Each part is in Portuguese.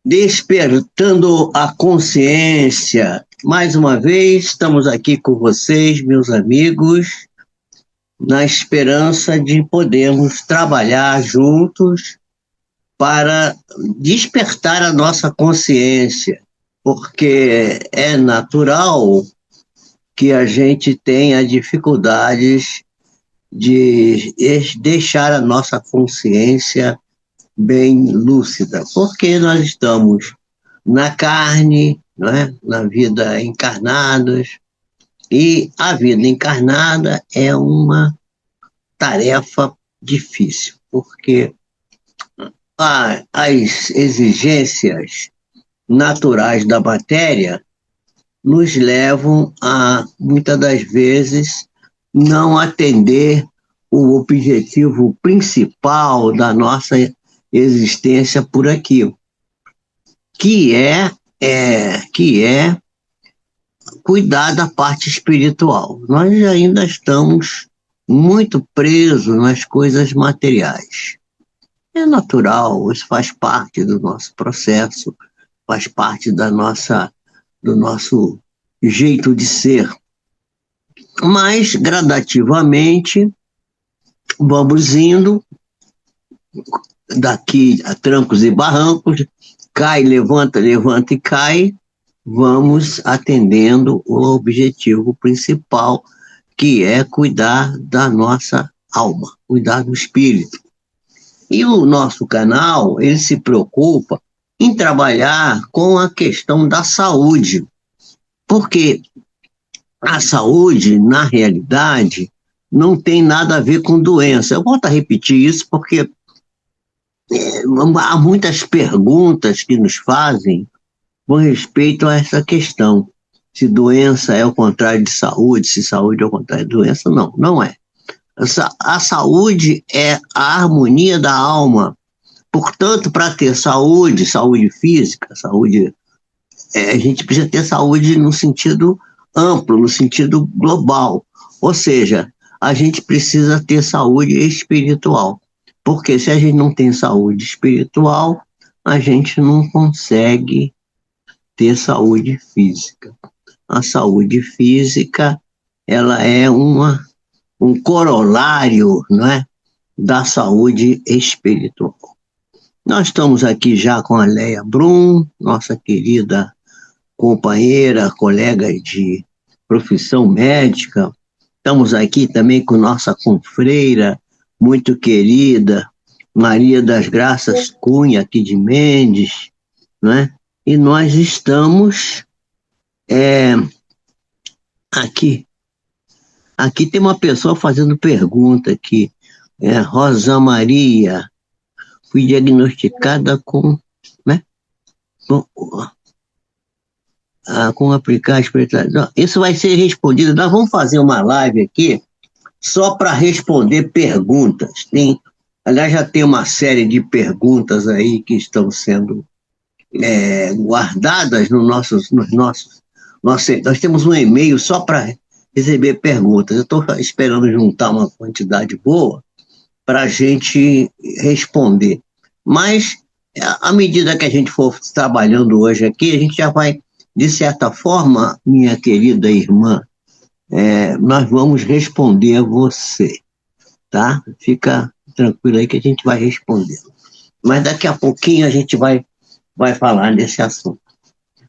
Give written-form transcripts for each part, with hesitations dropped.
Despertando a consciência. Mais uma vez, estamos aqui com vocês, meus amigos, na esperança de podermos trabalhar juntos para despertar a nossa consciência, porque é natural que a gente tenha dificuldades de deixar a nossa consciência bem lúcida, porque nós estamos na carne, não é? Na vida encarnados, e a vida encarnada é uma tarefa difícil, porque as exigências naturais da matéria nos levam a, muitas das vezes, não atender o objetivo principal da nossa existência por aqui, que é cuidar da parte espiritual. Nós ainda estamos muito presos nas coisas materiais. É natural, isso faz parte do nosso processo, faz parte do nosso jeito de ser. Mas, gradativamente, vamos indo daqui a trancos e barrancos, cai, levanta, levanta e cai, vamos atendendo o objetivo principal, que é cuidar da nossa alma, cuidar do espírito. E o nosso canal, ele se preocupa em trabalhar com a questão da saúde, porque a saúde, na realidade, não tem nada a ver com doença. Eu volto a repetir isso porque há muitas perguntas que nos fazem com respeito a essa questão. Se doença é o contrário de saúde, se saúde é o contrário de doença, não, não é. A saúde é a harmonia da alma. Portanto, para ter saúde, saúde física, a gente precisa ter saúde no sentido amplo, no sentido global. Ou seja, a gente precisa ter saúde espiritual. Porque se a gente não tem saúde espiritual, a gente não consegue ter saúde física. A saúde física, ela é um corolário, não é, da saúde espiritual. Nós estamos aqui já com a Leia Brum, nossa querida companheira, colega de profissão médica. Estamos aqui também com nossa confreira, muito querida, Maria das Graças Cunha, aqui de Mendes, não é? E nós estamos aqui. Aqui tem uma pessoa fazendo pergunta aqui. Rosa Maria, fui diagnosticada com, né? Com aplicar espiritualidade. Isso vai ser respondido. Nós vamos fazer uma live aqui só para responder perguntas. Aliás, já tem uma série de perguntas aí que estão sendo guardadas nós temos um e-mail só para receber perguntas. Eu estou esperando juntar uma quantidade boa para a gente responder. Mas, à medida que a gente for trabalhando hoje aqui, a gente já vai, de certa forma, minha querida irmã, nós vamos responder a você, tá? Fica tranquilo aí que a gente vai responder. Mas daqui a pouquinho a gente vai falar desse assunto.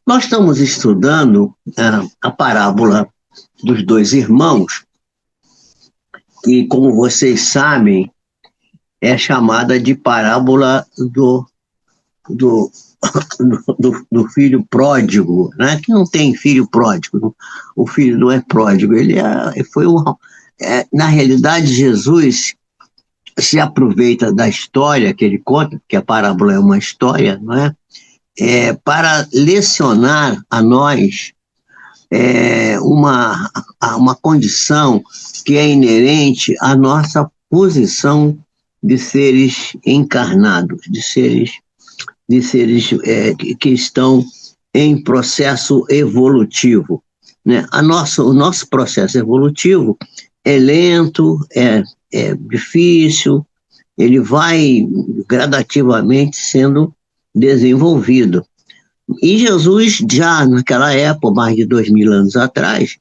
Nós estamos estudando a parábola dos dois irmãos, que, como vocês sabem, é chamada de parábola do filho pródigo, né? Que não tem filho pródigo, o filho não é pródigo, na realidade, Jesus se aproveita da história que ele conta, porque a parábola é uma história, não é? Para lecionar a nós uma condição que é inerente à nossa posição de seres encarnados, de seres que estão em processo evolutivo, né? O nosso processo evolutivo é lento, é difícil, ele vai gradativamente sendo desenvolvido. E Jesus, já naquela época, mais de 2000 anos atrás,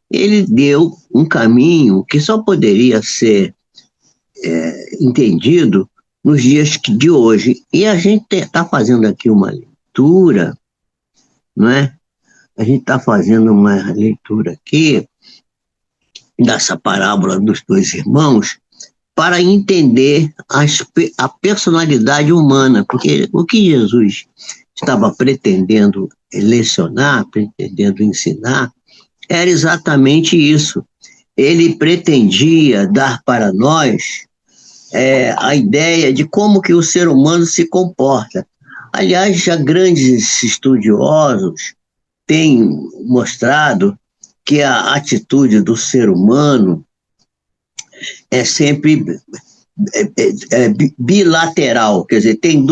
ele deu um caminho que só poderia ser entendido nos dias de hoje. E a gente está fazendo aqui uma leitura, não é? A gente está fazendo uma leitura aqui dessa parábola dos dois irmãos para entender a personalidade humana, porque o que Jesus estava pretendendo lecionar, pretendendo ensinar, era exatamente isso. Ele pretendia dar para nós a ideia de como que o ser humano se comporta. Aliás, já grandes estudiosos têm mostrado que a atitude do ser humano é sempre bilateral, quer dizer, tem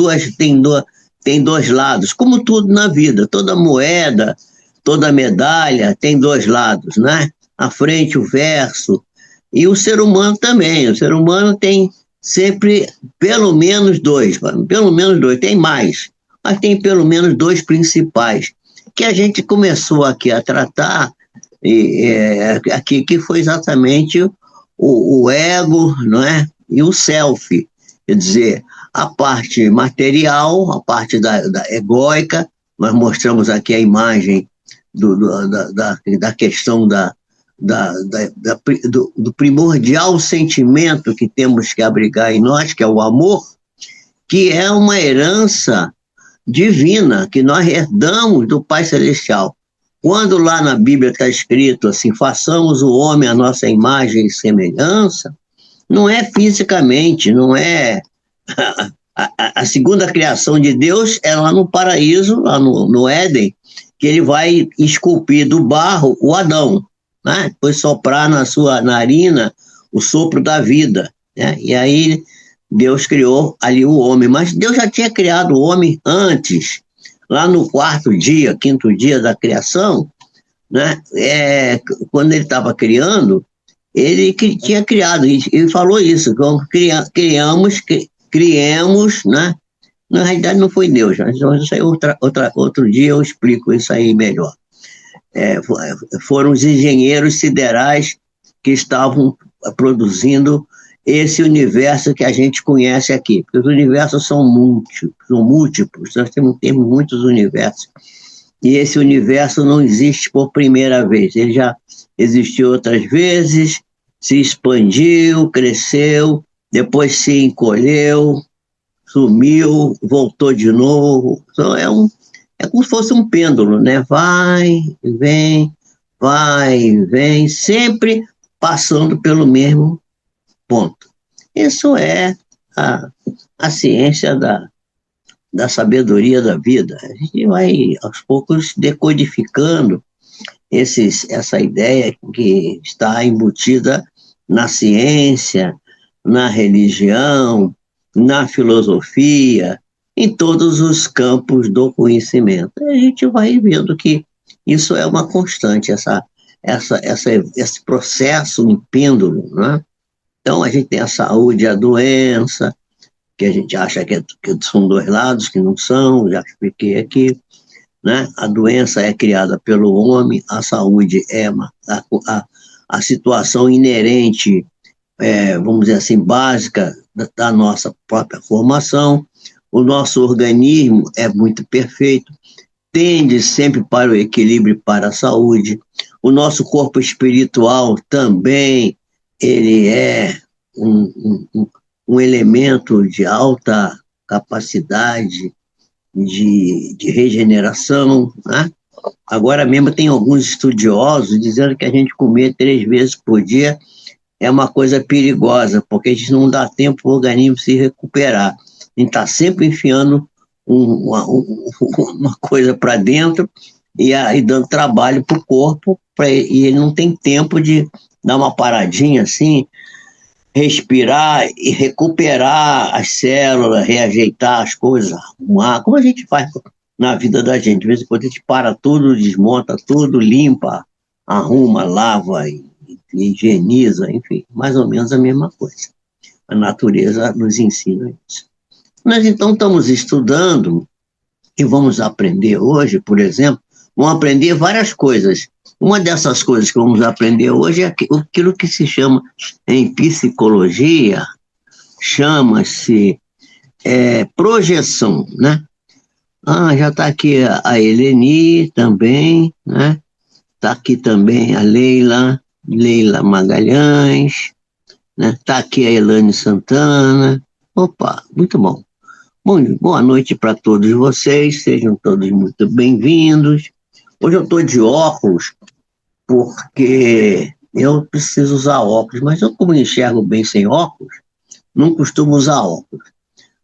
dois lados, como tudo na vida, toda moeda, toda medalha tem dois lados, né? A frente, o verso, e o ser humano também, o ser humano tem sempre pelo menos dois, tem mais, mas tem pelo menos dois principais, que a gente começou aqui a tratar, aqui, que foi exatamente o ego, não é? E o self, quer dizer, a parte material, a parte da egóica, nós mostramos aqui a imagem da questão do primordial sentimento que temos que abrigar em nós, que é o amor, que é uma herança divina que nós herdamos do Pai Celestial. Quando lá na Bíblia está escrito assim, façamos o homem à nossa imagem e semelhança, não é fisicamente, não é... A segunda criação de Deus é lá no paraíso, lá no Éden, que ele vai esculpir do barro o Adão, né? Depois soprar na sua narina o sopro da vida, né? E aí Deus criou ali o homem, mas Deus já tinha criado o homem antes, lá no quinto dia da criação, né? Quando ele estava criando, ele tinha criado, ele falou isso, criamos, né? Na realidade não foi Deus, mas isso aí outro dia eu explico isso aí melhor. Foram os engenheiros siderais que estavam produzindo esse universo que a gente conhece aqui, porque os universos são múltiplos, nós temos muitos universos, e esse universo não existe por primeira vez, ele já existiu outras vezes, se expandiu, cresceu, depois se encolheu, sumiu, voltou de novo. Então é como se fosse um pêndulo, né? Vai, vem, sempre passando pelo mesmo ponto. Isso é a ciência da sabedoria da vida. A gente vai, aos poucos, decodificando essa ideia que está embutida na ciência, na religião, na filosofia, em todos os campos do conhecimento. E a gente vai vendo que isso é uma constante, esse processo em pêndulo, né? Então, a gente tem a saúde e a doença, que a gente acha que são dois lados, que não são, já expliquei aqui, né? A doença é criada pelo homem, a saúde é a situação inerente, vamos dizer assim, básica da nossa própria formação. O nosso organismo é muito perfeito, tende sempre para o equilíbrio e para a saúde. O nosso corpo espiritual também, ele é um elemento de alta capacidade de regeneração, né? Agora mesmo tem alguns estudiosos dizendo que a gente comer 3 vezes por dia é uma coisa perigosa, porque a gente não dá tempo para o organismo se recuperar. A gente está sempre enfiando uma coisa para dentro e dando trabalho para o corpo, e ele não tem tempo de dar uma paradinha assim, respirar e recuperar as células, reajeitar as coisas, arrumar, como a gente faz na vida da gente. De vez em quando a gente para tudo, desmonta tudo, limpa, arruma, lava e higieniza, enfim, mais ou menos a mesma coisa. A natureza nos ensina isso. Nós então estamos estudando E vamos aprender hoje, por exemplo, vamos aprender várias coisas. Uma dessas coisas que vamos aprender hoje é aquilo que se chama, em psicologia, chama-se projeção, né? Já está aqui a Eleni também, né? Está aqui também a Leila Magalhães, né? Está aqui a Elane Santana. Opa, muito bom. Boa noite para todos vocês, sejam todos muito bem-vindos. Hoje eu estou de óculos, porque eu preciso usar óculos, mas eu, como enxergo bem sem óculos, não costumo usar óculos.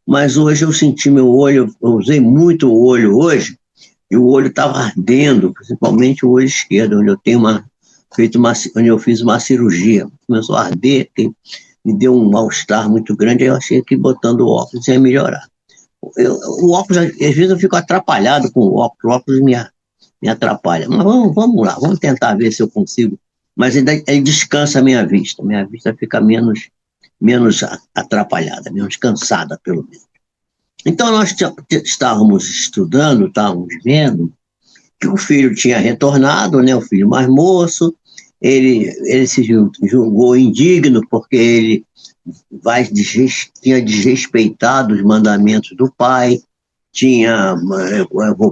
Mas hoje eu senti meu olho, eu usei muito o olho hoje, e o olho estava ardendo, principalmente o olho esquerdo, onde eu tenho onde eu fiz uma cirurgia. Começou a arder, me deu um mal-estar muito grande, aí eu achei que botando o óculos ia melhorar. O óculos, às vezes eu fico atrapalhado com o óculos me atrapalha. Mas vamos lá, vamos tentar ver se eu consigo. Mas ele descansa a minha vista fica menos atrapalhada, menos cansada, pelo menos. Então, nós estávamos estudando, estávamos vendo que o filho tinha retornado, né, o filho mais moço, ele se julgou indigno porque ele tinha desrespeitado os mandamentos do pai, tinha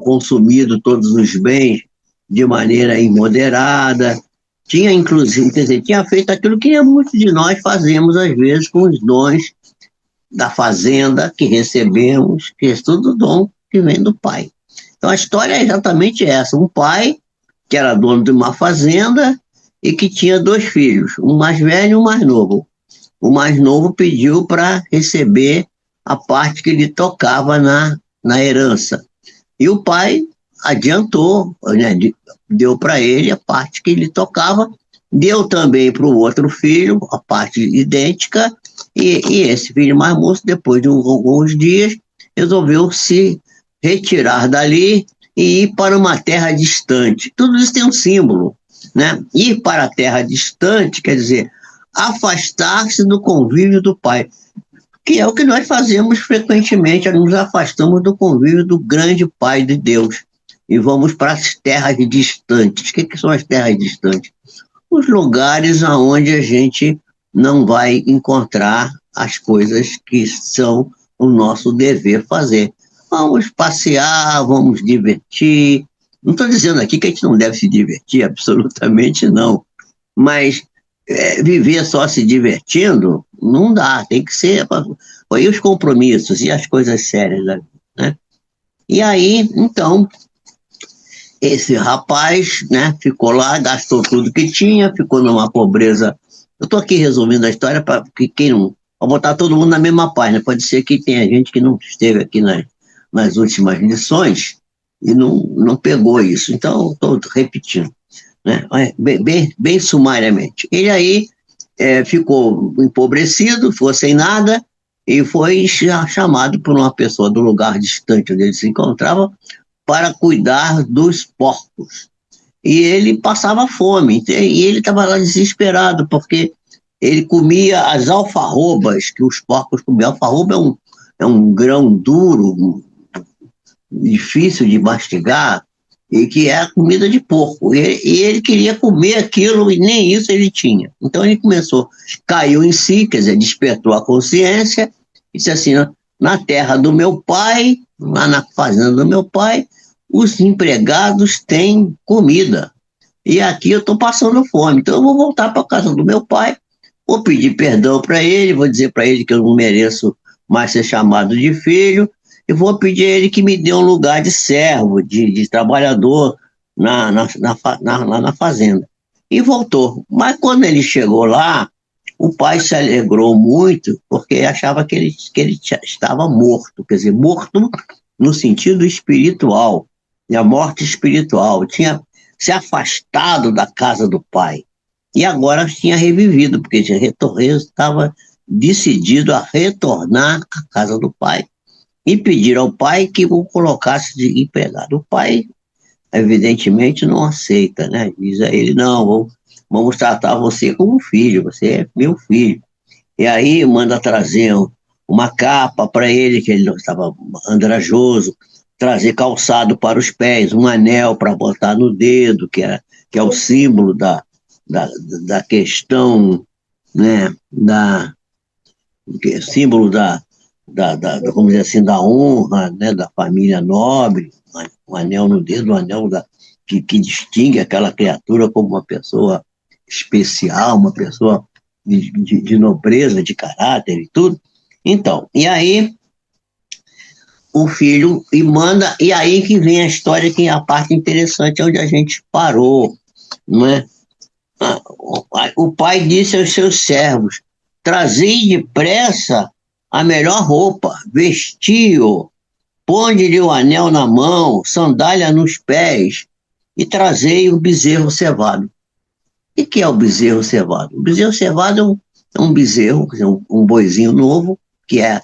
consumido todos os bens de maneira imoderada, tinha inclusive, quer dizer, tinha feito aquilo que muitos de nós fazemos às vezes com os dons da fazenda que recebemos, que é tudo dom que vem do pai. Então a história é exatamente essa, um pai que era dono de uma fazenda e que tinha 2 filhos, um mais velho e um mais novo. O mais novo pediu para receber a parte que lhe tocava na herança. E o pai adiantou, né, deu para ele a parte que lhe tocava, deu também para o outro filho a parte idêntica, e esse filho mais moço, depois de alguns dias, resolveu se retirar dali e ir para uma terra distante. Tudo isso tem um símbolo, né? Ir para a terra distante quer dizer afastar-se do convívio do pai, que é o que nós fazemos frequentemente, nos afastamos do convívio do grande Pai de Deus e vamos para as terras distantes. O que são as terras distantes? Os lugares onde a gente não vai encontrar as coisas que são o nosso dever fazer. Vamos passear, vamos divertir. Não estou dizendo aqui que a gente não deve se divertir, absolutamente não. Mas viver só se divertindo não dá, tem que ser. E os compromissos e as coisas sérias da vida, né? E aí, então, esse rapaz, né, ficou lá, gastou tudo que tinha, ficou numa pobreza. Eu estou aqui resumindo a história para quem não. Para botar todo mundo na mesma página. Pode ser que tenha gente que não esteve aqui nas últimas lições e não pegou isso. Então, estou repetindo, né? Bem sumariamente. Ele aí ficou empobrecido, ficou sem nada, e foi chamado por uma pessoa do lugar distante onde ele se encontrava para cuidar dos porcos. E ele passava fome, e ele estava lá desesperado, porque ele comia as alfarrobas que os porcos comiam. Alfarroba é um grão duro, difícil de mastigar, e que é a comida de porco. E ele queria comer aquilo e nem isso ele tinha. Então ele caiu em si, quer dizer, despertou a consciência, e disse assim: na terra do meu pai, lá na fazenda do meu pai, os empregados têm comida. E aqui eu estou passando fome. Então eu vou voltar para a casa do meu pai, vou pedir perdão para ele, vou dizer para ele que eu não mereço mais ser chamado de filho, e vou pedir a ele que me dê um lugar de servo, de trabalhador lá na fazenda. E voltou. Mas quando ele chegou lá, o pai se alegrou muito, porque achava que ele estava morto, quer dizer, morto no sentido espiritual, a morte espiritual. Tinha se afastado da casa do pai. E agora tinha revivido, porque estava decidido a retornar à casa do pai e pedir ao pai que o colocasse de empregado. O pai, evidentemente, não aceita, né? Diz a ele: não, vamos tratar você como filho, você é meu filho. E aí manda trazer uma capa para ele, que ele não estava andrajoso, trazer calçado para os pés, um anel para botar no dedo, que é o símbolo da questão, né, símbolo vamos dizer assim, da honra, né, da família nobre, um anel no dedo, um anel que distingue aquela criatura como uma pessoa especial, uma pessoa de nobreza, de caráter e tudo. Então, e aí o filho e manda, e aí que vem a história, que é a parte interessante, onde a gente parou, não é? O pai disse aos seus servos: trazei depressa a melhor roupa, vestiu, ponde-lhe o anel na mão, sandália nos pés, e trazei o bezerro cevado. E que é o bezerro cevado? O bezerro cevado é um bezerro, quer dizer, um boizinho novo, que é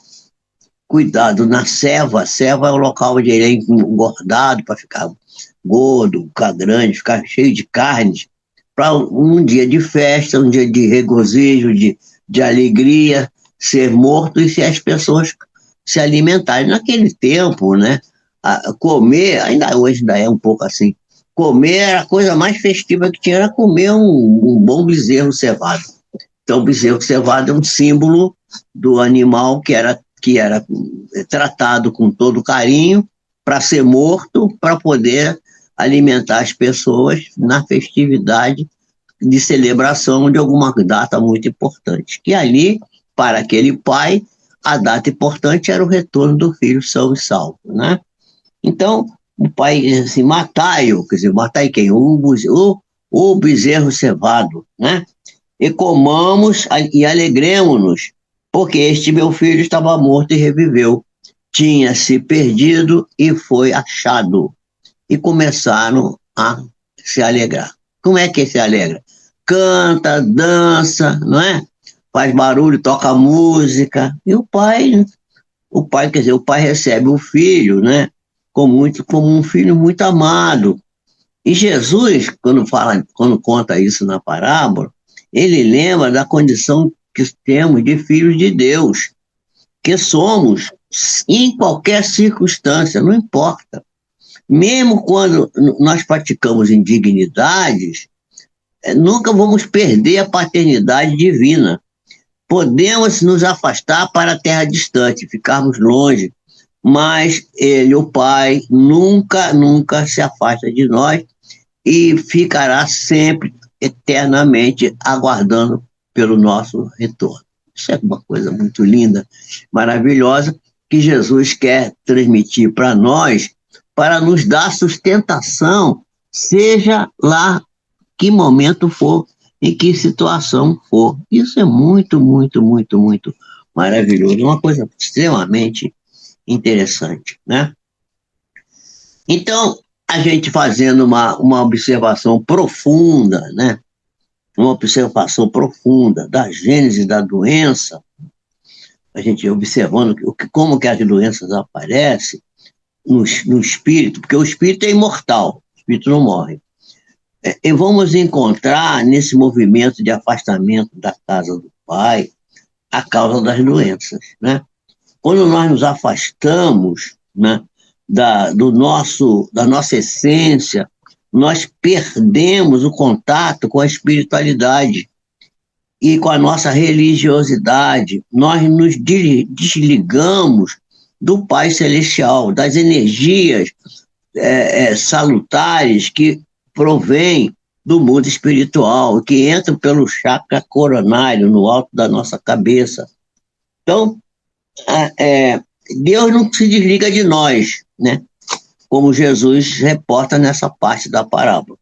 cuidado na ceva. A ceva é o local onde ele é engordado para ficar gordo, ficar grande, ficar cheio de carnes, para um dia de festa, um dia de regozijo, de alegria, ser morto e se as pessoas se alimentarem. Naquele tempo, né, comer, ainda hoje ainda é um pouco assim, comer era a coisa mais festiva que tinha, era comer um bom bezerro cevado. Então, o bezerro cevado é um símbolo do animal que era tratado com todo carinho para ser morto, para poder alimentar as pessoas na festividade de celebração de alguma data muito importante. Que ali, para aquele pai, a data importante era o retorno do filho são e salvo, né? Então, o pai diz assim: matai-o, quer dizer, matai quem? O bezerro cevado, né? E comamos e alegremos-nos, porque este meu filho estava morto e reviveu, tinha se perdido e foi achado. E começaram a se alegrar. Como é que se alegra? Canta, dança, não é? Faz barulho, toca música. E quer dizer, o pai recebe o filho, né? Como um filho muito amado. E Jesus, quando conta isso na parábola, ele lembra da condição que temos de filhos de Deus, que somos em qualquer circunstância, não importa. Mesmo quando nós praticamos indignidades, nunca vamos perder a paternidade divina. Podemos nos afastar para a terra distante, ficarmos longe, mas ele, o Pai, nunca, nunca se afasta de nós e ficará sempre, eternamente, aguardando pelo nosso retorno. Isso é uma coisa muito linda, maravilhosa, que Jesus quer transmitir para nós, para nos dar sustentação, seja lá que momento for, em que situação for. Isso é muito, muito, muito, muito maravilhoso, uma coisa extremamente interessante, né? Então, a gente fazendo uma observação profunda, né? Uma observação profunda da gênese da doença, a gente observando como que as doenças aparecem no espírito, porque o espírito é imortal, o espírito não morre. E vamos encontrar nesse movimento de afastamento da casa do Pai a causa das doenças, né? Quando nós nos afastamos, né, da nossa essência, nós perdemos o contato com a espiritualidade e com a nossa religiosidade. Nós nos desligamos do Pai Celestial, das energias salutares que provém do mundo espiritual, que entra pelo chakra coronário, no alto da nossa cabeça. Então, Deus não se desliga de nós, né? Como Jesus reporta nessa parte da parábola.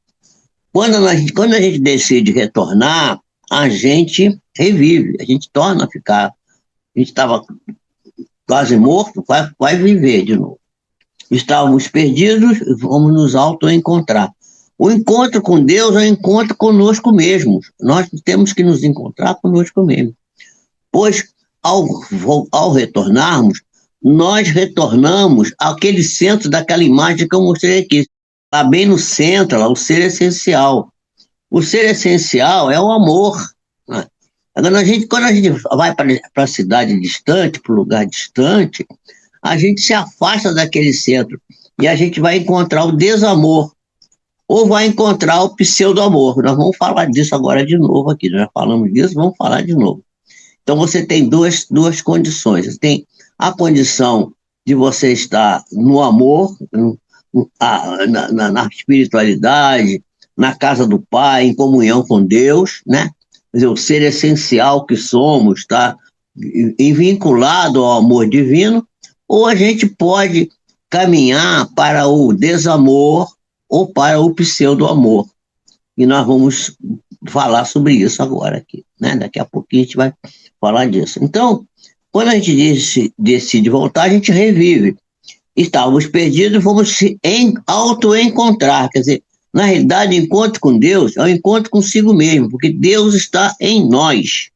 Quando a gente decide retornar, a gente revive, a gente torna a ficar. A gente estava quase morto, vai viver de novo. Estávamos perdidos, vamos nos auto-encontrar. O encontro com Deus é um encontro conosco mesmos. Nós temos que nos encontrar conosco mesmos. Pois, ao retornarmos, nós retornamos àquele centro daquela imagem que eu mostrei aqui. Lá bem no centro, lá, o ser essencial. O ser essencial é o amor. Né? Agora, quando a gente vai para a cidade distante, para o lugar distante, a gente se afasta daquele centro. e a gente vai encontrar o desamor, ou vai encontrar o pseudo-amor. Nós vamos falar disso agora de novo aqui, nós já falamos disso, vamos falar de novo. Então você tem duas condições. Você tem a condição de você estar no amor, na espiritualidade, na casa do Pai, em comunhão com Deus, né? Quer dizer, o ser essencial que somos, está vinculado ao amor divino, ou a gente pode caminhar para o desamor ou para o pseudo-amor. E nós vamos falar sobre isso agora aqui, né? Daqui a pouquinho a gente vai falar disso. Então, quando a gente decide voltar, a gente revive. Estávamos perdidos, vamos se auto-encontrar. Quer dizer, na realidade, o encontro com Deus é o encontro consigo mesmo, porque Deus está em nós,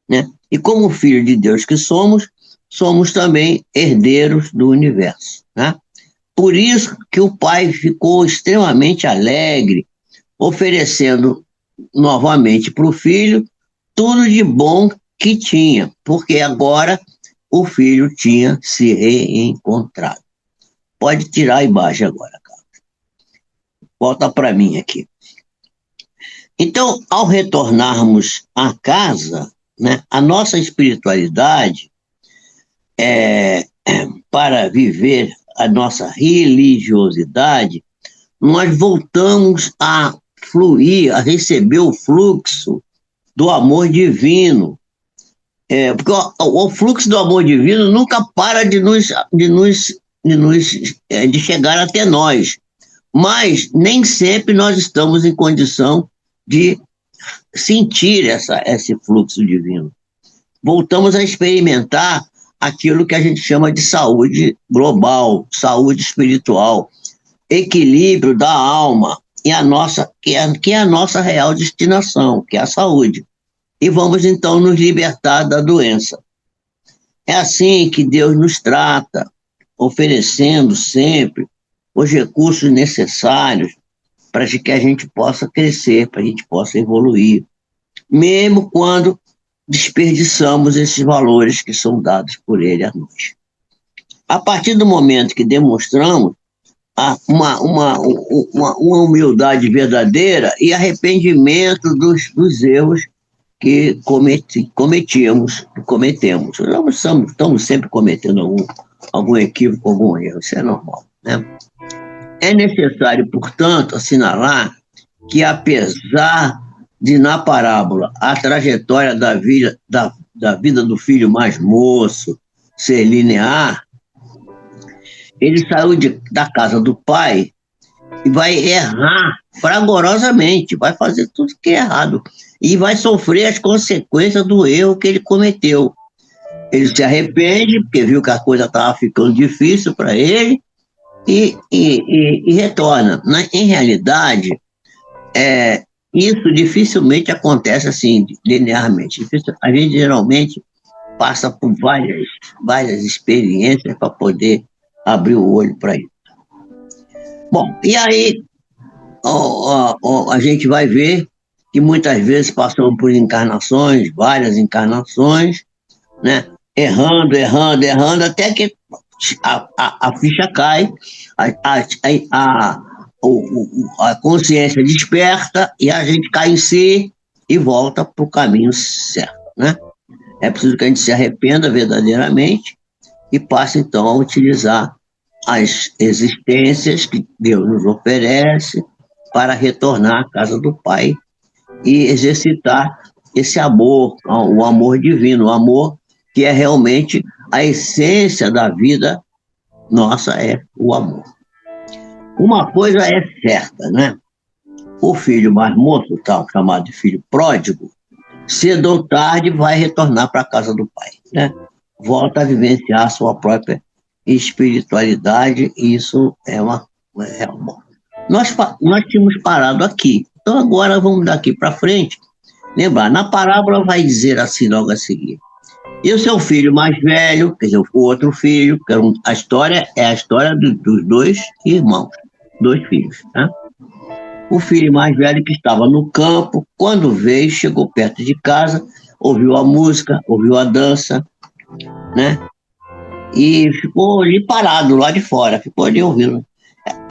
né? E como filho de Deus que somos, somos também herdeiros do universo, né? Por isso que o pai ficou extremamente alegre, oferecendo novamente para o filho tudo de bom que tinha, porque agora o filho tinha se reencontrado. Pode tirar a imagem agora, cara. Volta para mim aqui. Então, ao retornarmos à casa, né, a nossa espiritualidade, para viver a nossa religiosidade, nós voltamos a fluir, a receber o fluxo do amor divino. Porque o fluxo do amor divino nunca para de chegar até nós. Mas nem sempre nós estamos em condição de sentir esse fluxo divino. Voltamos a experimentar aquilo que a gente chama de saúde global, saúde espiritual, equilíbrio da alma, e que é a nossa real destinação, que é a saúde. E vamos então nos libertar da doença. É assim que Deus nos trata, oferecendo sempre os recursos necessários para que a gente possa crescer, para que a gente possa evoluir, mesmo quando desperdiçamos esses valores que são dados por Ele a nós. A partir do momento que demonstramos uma humildade verdadeira e arrependimento dos erros que cometemos. Nós estamos sempre cometendo algum equívoco, algum erro, isso é normal, né? É necessário, portanto, assinalar que, apesar de, na parábola, a trajetória da vida do filho mais moço ser linear, ele saiu da casa do pai e vai errar fragorosamente, vai fazer tudo que é errado e vai sofrer as consequências do erro que ele cometeu. Ele se arrepende, porque viu que a coisa estava ficando difícil para ele, e retorna. Em realidade, isso dificilmente acontece assim, linearmente. A gente geralmente passa por várias experiências para poder abrir o olho para isso. Bom, e aí a gente vai ver que muitas vezes passamos por encarnações, várias encarnações, né? Errando, até que a ficha cai, a consciência desperta e a gente cai em si e volta para o caminho certo, né? É preciso que a gente se arrependa verdadeiramente e passe, então, a utilizar as existências que Deus nos oferece para retornar à casa do Pai e exercitar esse amor, o amor divino, o amor que é realmente a essência da vida nossa, é o amor. Uma coisa é certa, né? O filho mais moço, tal, chamado de filho pródigo, cedo ou tarde vai retornar para a casa do pai, né? Volta a vivenciar a sua própria espiritualidade, e isso é uma nós tínhamos parado aqui, então agora vamos daqui para frente. Lembrar, na parábola vai dizer assim logo a seguir: e o seu filho mais velho, quer dizer, o outro filho, a história é a história dos dois irmãos, dois filhos, né? O filho mais velho, que estava no campo, quando veio, chegou perto de casa, ouviu a música, ouviu a dança, né? E ficou ali parado lá de fora, ficou ali ouvindo.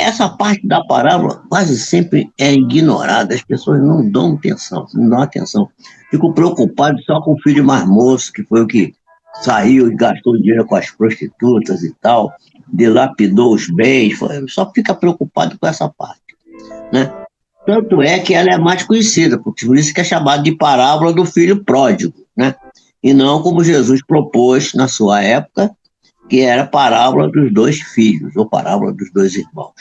essa parte da parábola quase sempre é ignorada, as pessoas não dão atenção, não dão atenção. Fico preocupado só com o filho mais moço, que foi o que saiu e gastou dinheiro com as prostitutas e tal, dilapidou os bens, só fica preocupado com essa parte, né? Tanto é que ela é mais conhecida, por isso que é chamada de parábola do filho pródigo, né? E não como Jesus propôs na sua época, que era a parábola dos dois filhos, ou parábola dos dois irmãos.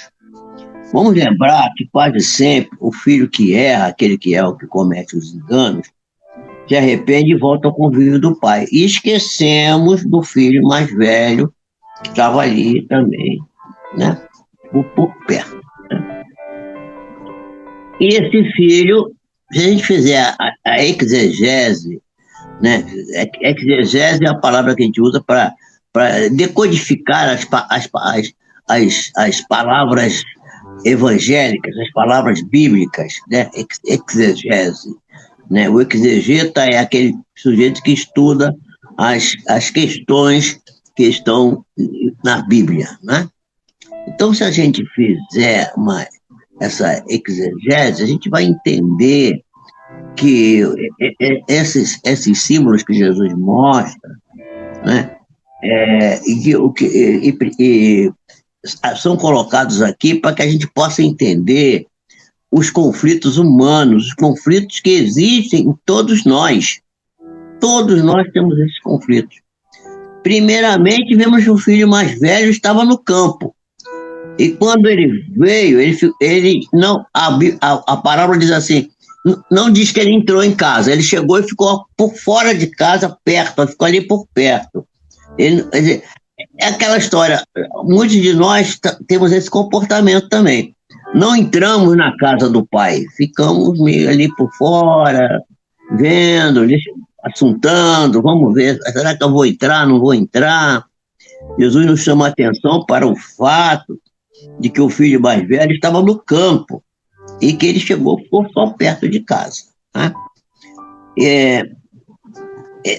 Vamos lembrar que quase sempre o filho que erra, aquele que é o que comete os enganos, se arrepende e volta ao convívio do pai. E esquecemos do filho mais velho, que estava ali também, né? Por perto. Né? E esse filho, se a gente fizer a exegese, né? Exegese é a palavra que a gente usa para decodificar as palavras evangélicas, as palavras bíblicas, né? Exegese. Né? O exegeta é aquele sujeito que estuda as questões que estão na Bíblia. Né? Então, se a gente fizer essa exegese, a gente vai entender que esses símbolos que Jesus mostra, né? São colocados aqui para que a gente possa entender os conflitos humanos, os conflitos que existem em todos nós. Todos nós temos esses conflitos. Primeiramente, vemos que o filho mais velho estava no campo. E quando ele veio, ele não, a parábola diz assim, não diz que ele entrou em casa, ele chegou e ficou por fora de casa, perto, ficou ali por perto. É aquela história, muitos de nós temos esse comportamento também. Não entramos na casa do pai, ficamos meio ali por fora, vendo, assuntando, vamos ver, será que eu vou entrar, não vou entrar? Jesus nos chama a atenção para o fato de que o filho mais velho estava no campo e que ele ficou só perto de casa. Né?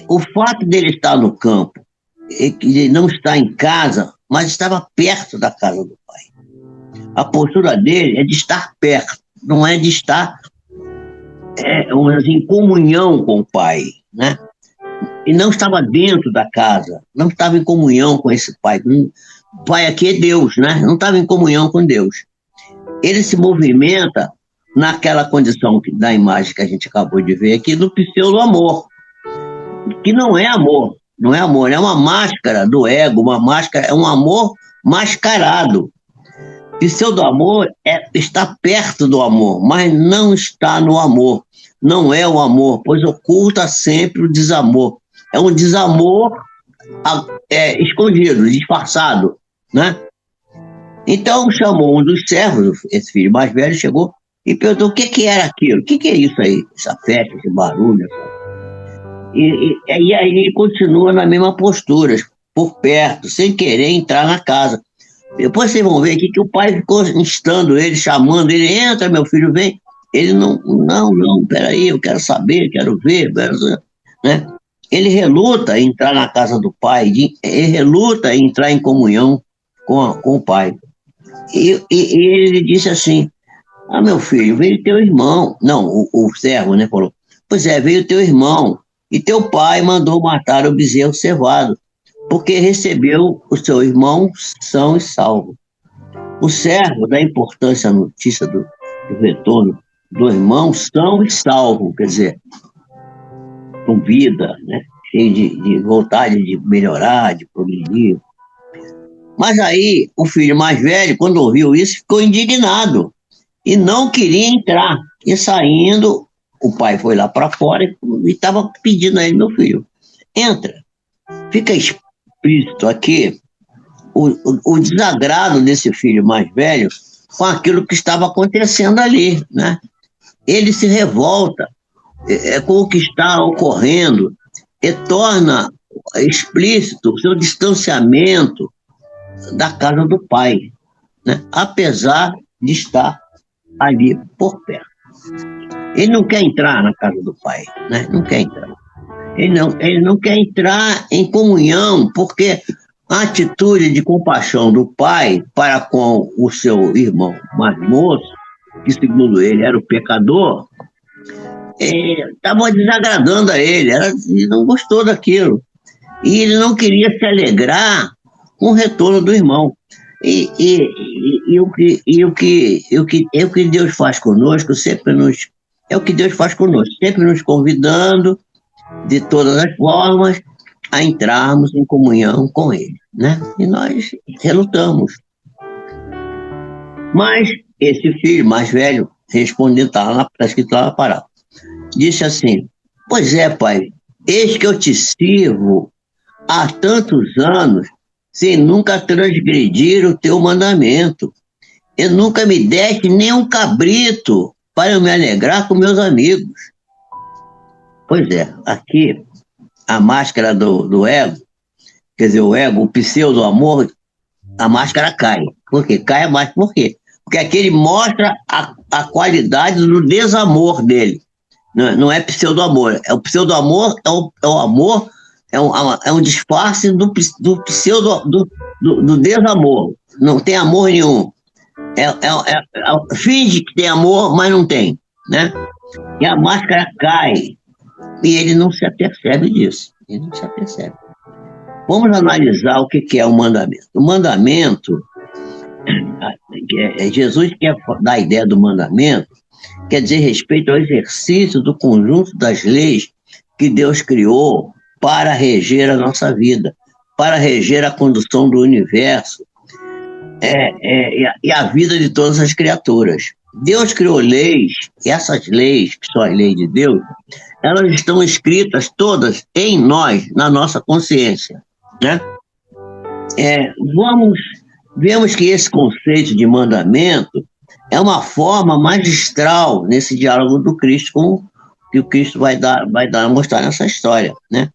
O fato dele estar no campo, ele não está em casa, mas estava perto da casa do pai. A postura dele é de estar perto, não é de estar em comunhão com o pai, né? E não estava dentro da casa, não estava em comunhão com esse pai. O pai aqui é Deus, né? Não estava em comunhão com Deus. Ele se movimenta naquela condição da imagem que a gente acabou de ver aqui, do pseudo-amor, que não é amor. Não é amor, é uma máscara do ego, uma máscara, é um amor mascarado. Pseudo-amor está perto do amor, mas não está no amor. Não é o amor, pois oculta sempre o desamor. É um desamor escondido, disfarçado. Né? Então chamou um dos servos, esse filho mais velho, chegou e perguntou o que era aquilo, o que é isso aí, essa festa, esse barulho, E aí ele continua na mesma postura, por perto, sem querer entrar na casa. Depois vocês vão ver aqui que o pai ficou instando ele, chamando ele, entra, meu filho, vem. Ele não, peraí, eu quero saber, quero ver, né? Ele reluta em entrar na casa do pai, ele reluta em entrar em comunhão com o pai. E ele disse assim, meu filho, veio teu irmão. Não, o servo, né, falou, pois é, veio teu irmão, e teu pai mandou matar o bezerro cevado, porque recebeu o seu irmão são e salvo. O servo dá importância à notícia do retorno do irmão são e salvo, quer dizer, com vida, né? Cheio de vontade de melhorar, de progredir. Mas aí, o filho mais velho, quando ouviu isso, ficou indignado e não queria entrar. E saindo, o pai foi lá para fora e estava pedindo a ele, meu filho, entra. Fica explícito aqui o desagrado desse filho mais velho com aquilo que estava acontecendo ali, né? Ele se revolta com o que está ocorrendo e torna explícito o seu distanciamento da casa do pai, né? Apesar de estar ali por perto. Ele não quer entrar na casa do pai, né? Não quer entrar. Ele não quer entrar em comunhão, porque A atitude de compaixão do pai para com o seu irmão mais moço, que segundo ele era o pecador, estava desagradando a ele, ele não gostou daquilo. E ele não queria se alegrar com o retorno do irmão. O que Deus faz conosco, é o que Deus faz conosco, sempre nos convidando, de todas as formas, a entrarmos em comunhão com Ele, né? E nós relutamos. Mas esse filho mais velho, respondendo, está escrito lá na parábola, disse assim: pois é, pai, eis que eu te sirvo há tantos anos, sem nunca transgredir o teu mandamento. E nunca me deste nem um cabrito para eu me alegrar com meus amigos. Pois é, aqui a máscara do ego, quer dizer, o ego, o pseudo-amor, a máscara cai. Por quê? Cai a máscara. Por quê? Porque aqui ele mostra a qualidade do desamor dele. Não é pseudo-amor. O pseudo-amor é o amor, é um disfarce do desamor. Não tem amor nenhum. Finge que tem amor, mas não tem, né? E a máscara cai. E ele não se apercebe disso. Ele não se apercebe. Vamos analisar o que é o mandamento. O mandamento, Jesus quer dar a ideia do mandamento, quer dizer respeito ao exercício do conjunto das leis que Deus criou para reger a nossa vida, para reger a condução do universo e a vida de todas as criaturas. Deus criou leis, e essas leis, que são as leis de Deus, elas estão escritas todas em nós, na nossa consciência, né? Vemos que esse conceito de mandamento é uma forma magistral nesse diálogo do Cristo que o Cristo vai mostrar nessa história, né?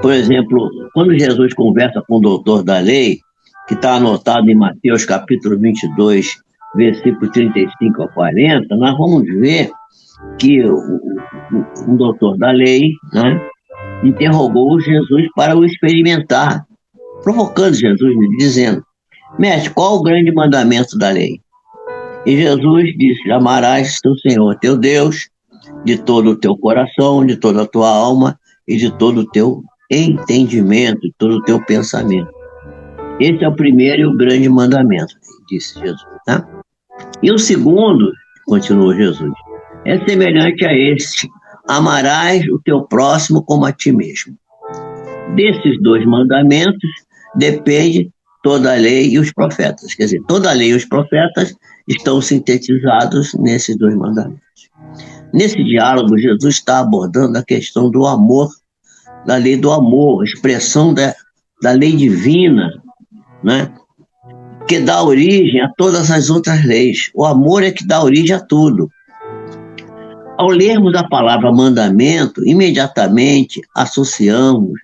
Por exemplo, quando Jesus conversa com o doutor da lei, que está anotado em Mateus capítulo 22, versículo 35 a 40, nós vamos ver que o doutor da lei, né, interrogou Jesus para o experimentar, provocando Jesus, dizendo: mestre, qual o grande mandamento da lei? E Jesus disse: amarás o Senhor teu Deus de todo o teu coração, de toda a tua alma e de todo o teu entendimento, de todo o teu pensamento. Esse é o primeiro e o grande mandamento, disse Jesus, tá? E o segundo, continuou Jesus, é semelhante a este: amarás o teu próximo como a ti mesmo. Desses dois mandamentos depende toda a lei e os profetas. Quer dizer, toda a lei e os profetas estão sintetizados nesses dois mandamentos. Nesse diálogo, Jesus está abordando a questão do amor, da lei do amor, expressão da lei divina, né? Que dá origem a todas as outras leis. O amor é que dá origem a tudo. Ao lermos a palavra mandamento, imediatamente associamos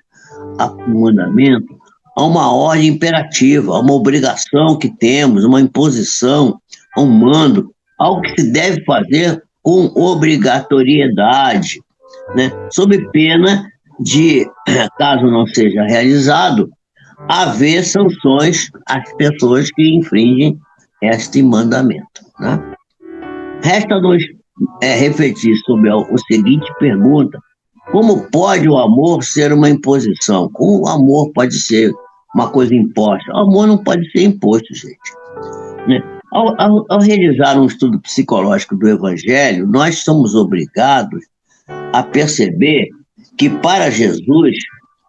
o mandamento a uma ordem imperativa, a uma obrigação que temos, uma imposição, a um mando, algo que se deve fazer com obrigatoriedade, né? Sob pena de, caso não seja realizado, haver sanções às pessoas que infringem este mandamento, né? Resta-nos refletir sobre a seguinte pergunta: como pode o amor ser uma imposição? Como o amor pode ser uma coisa imposta? O amor não pode ser imposto, gente, né? Ao realizar um estudo psicológico do Evangelho, nós somos obrigados a perceber que, para Jesus,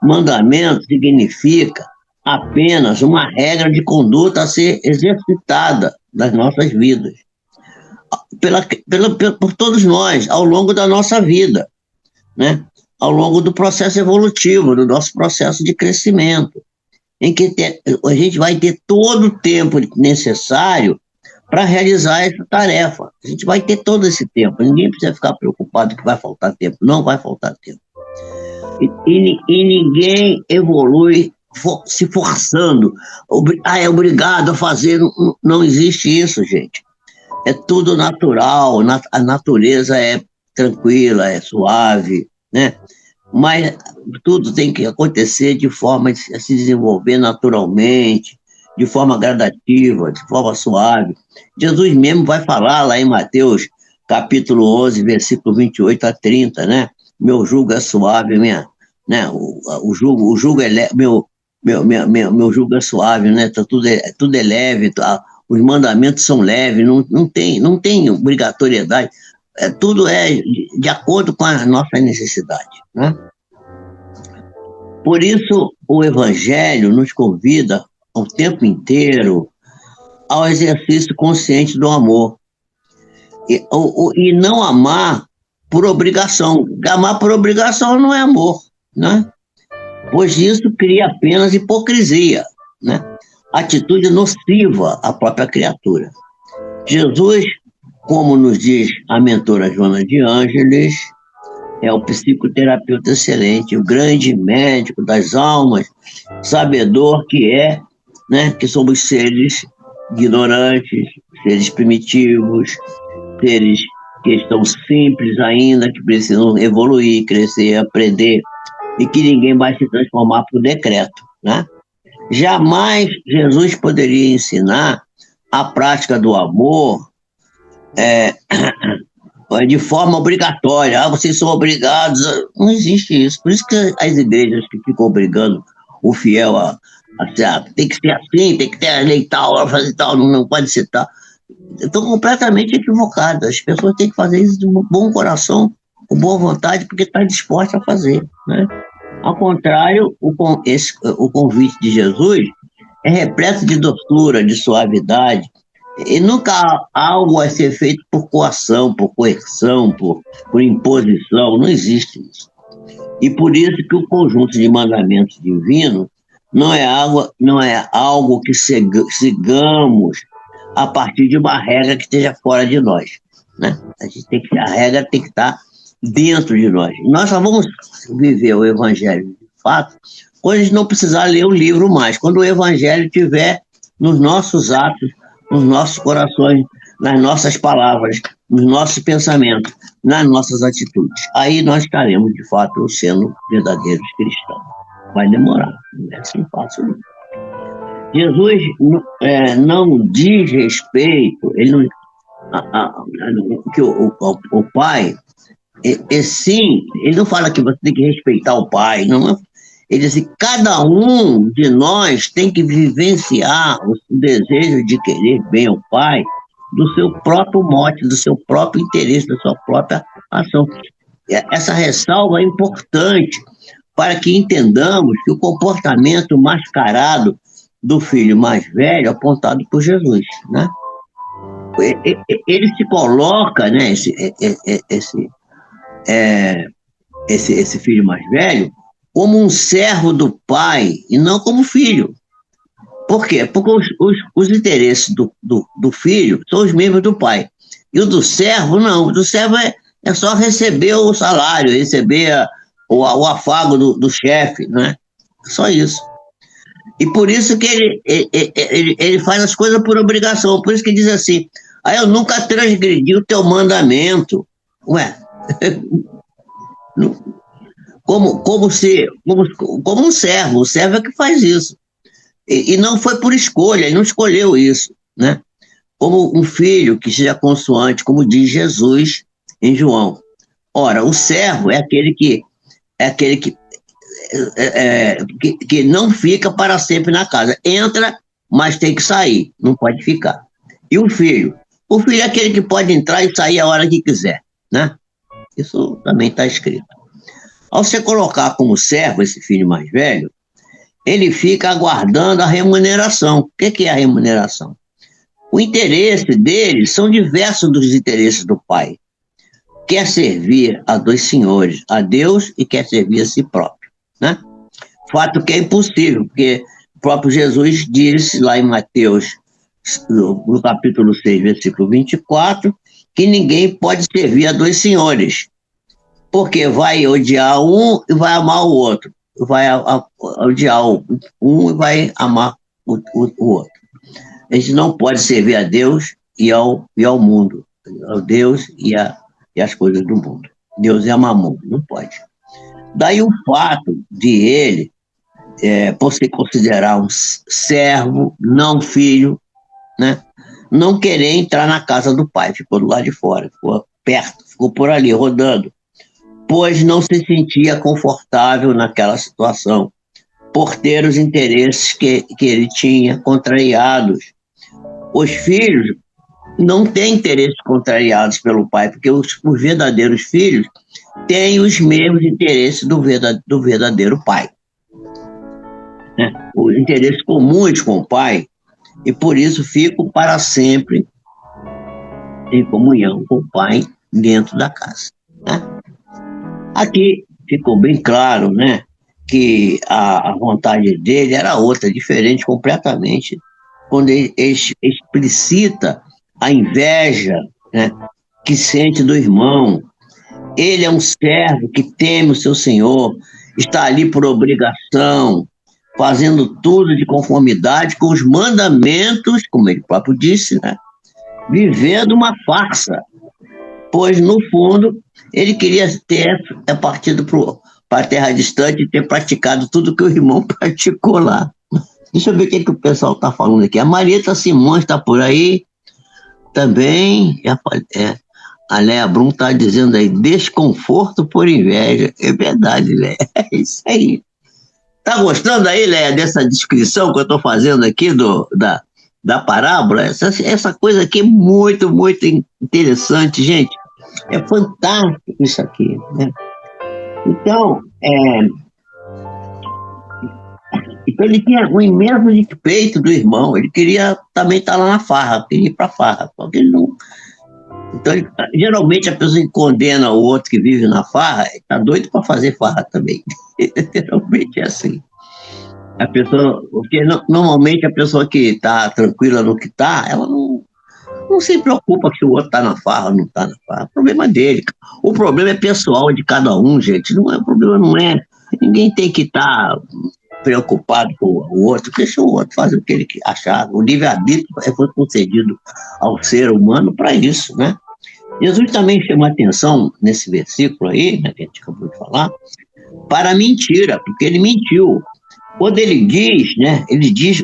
mandamento significa apenas uma regra de conduta a ser exercitada nas nossas vidas, por todos nós, ao longo da nossa vida, né? Ao longo do processo evolutivo, do nosso processo de crescimento, em que a gente vai ter todo o tempo necessário para realizar essa tarefa. A gente vai ter todo esse tempo, ninguém precisa ficar preocupado que vai faltar tempo, não vai faltar tempo. E ninguém evolui se forçando, é obrigado a fazer, não existe isso, gente. É tudo natural, a natureza é tranquila, é suave, né? mas tudo tem que acontecer de forma a se desenvolver naturalmente, de forma gradativa, de forma suave. Jesus mesmo vai falar lá em Mateus, capítulo 11, versículo 28 a 30, né? Meu jugo é suave, né? O jugo é leve, meu jugo é suave, né? Tudo é leve, tá? Os mandamentos são leves, não tem obrigatoriedade. Tudo é de acordo com a nossa necessidade, né? Por isso, o Evangelho nos convida o tempo inteiro ao exercício consciente do amor. E não amar por obrigação. Amar por obrigação não é amor, né? Pois isso cria apenas hipocrisia, né? Atitude nociva à própria criatura. Jesus, como nos diz a mentora Joana de Ângeles, é o psicoterapeuta excelente, o grande médico das almas, sabedor que é, né, que somos seres ignorantes, seres primitivos, seres que estão simples ainda, que precisam evoluir, crescer, aprender, e que ninguém vai se transformar por decreto, né? Jamais Jesus poderia ensinar a prática do amor de forma obrigatória. Vocês são obrigados. Não existe isso. Por isso que as igrejas que ficam obrigando o fiel tem que ser assim, tem que ter a lei tal, fazer tal, não pode ser tal. Estão completamente equivocadas. As pessoas têm que fazer isso de bom coração, com boa vontade, porque está disposta a fazer, né? Ao contrário, o convite de Jesus é repleto de doçura, de suavidade, e nunca há algo a ser feito por coação, por coerção, por imposição, não existe isso. E por isso que o conjunto de mandamentos divinos não é algo que sigamos a partir de uma regra que esteja fora de nós, né? A regra tem que estar dentro de nós. Nós só vamos viver o Evangelho de fato quando a gente não precisar ler o livro mais, quando o Evangelho estiver nos nossos atos, nos nossos corações, nas nossas palavras, nos nossos pensamentos, nas nossas atitudes. Aí nós estaremos, de fato, sendo verdadeiros cristãos. Vai demorar, não é assim fácil não. Jesus não diz respeito, que o Pai, sim, ele não fala que você tem que respeitar o Pai, não. Ele diz assim, cada um de nós tem que vivenciar o desejo de querer bem ao Pai do seu próprio mote, do seu próprio interesse, da sua própria ação. Essa ressalva é importante para que entendamos que o comportamento mascarado do filho mais velho, apontado por Jesus, né? Ele se coloca, né, esse filho mais velho, como um servo do pai e não como filho. Por quê? Porque os interesses do filho são os mesmos do pai. E o do servo, não. O do servo é só receber o salário, receber o afago do chefe, né? Só isso. E por isso que ele faz as coisas por obrigação. Por isso que diz assim, eu nunca transgredi o teu mandamento. Ué, como um servo. O servo é que faz isso. E não foi por escolha, ele não escolheu isso, né? Como um filho que seja consoante, como diz Jesus em João. Ora, o servo é aquele que não fica para sempre na casa. Entra, mas tem que sair, não pode ficar. E o filho? O filho é aquele que pode entrar e sair a hora que quiser, né? Isso também está escrito. Ao você colocar como servo esse filho mais velho, ele fica aguardando a remuneração. O que é a remuneração? O interesse dele são diversos dos interesses do pai. Quer servir a dois senhores, a Deus e quer servir a si próprio, né? Fato que é impossível, porque o próprio Jesus disse lá em Mateus, no capítulo 6, versículo 24, que ninguém pode servir a dois senhores, porque vai odiar um e vai amar o outro. Vai odiar um e vai amar o outro. A gente não pode servir a Deus e ao mundo, ao Deus e as coisas do mundo. Deus é mamon, não pode. Daí o fato de ele, por se considerar um servo, não filho, né, não querer entrar na casa do pai, ficou do lado de fora, ficou perto, ficou por ali, rodando, pois não se sentia confortável naquela situação, por ter os interesses que ele tinha contrariados. Os filhos não têm interesses contrariados pelo pai, porque os verdadeiros filhos têm os mesmos interesses do verdadeiro pai, né? Os interesses comuns com o pai, e por isso ficam para sempre em comunhão com o pai dentro da casa, né? Aqui ficou bem claro, né, que a vontade dele era outra, diferente completamente, quando ele explicita a inveja, né, que sente do irmão. Ele é um servo que teme o seu senhor, está ali por obrigação, fazendo tudo de conformidade com os mandamentos, como ele próprio disse, né, vivendo uma farsa, pois, no fundo, ele queria ter partido para a terra distante e ter praticado tudo que o irmão praticou lá. Deixa eu ver o que o pessoal está falando aqui. A Marieta Simões está por aí também. A Léa Brum está dizendo aí, desconforto por inveja. É verdade, Léa. É isso aí. Tá gostando aí, Léa, dessa descrição que eu estou fazendo aqui da parábola? Essa coisa aqui é muito, muito interessante, gente. É fantástico isso aqui, né? Então, ele tinha um imenso respeito do irmão, ele queria também estar lá na farra, queria ir para a farra, porque ele não... Então, geralmente a pessoa que condena o outro que vive na farra, está doido para fazer farra também. Geralmente é assim. A pessoa, porque normalmente a pessoa que está tranquila no que está, ela não se preocupa se o outro está na farra ou não está na farra. O problema é dele. O problema é pessoal de cada um, gente. O problema não é... Ninguém tem que estar preocupado com o outro. Deixa o outro fazer o que ele achar. O livre-arbítrio foi concedido ao ser humano para isso, né? Jesus também chama atenção nesse versículo aí, né, que a gente acabou de falar, para a mentira, porque ele mentiu. Quando ele diz, né,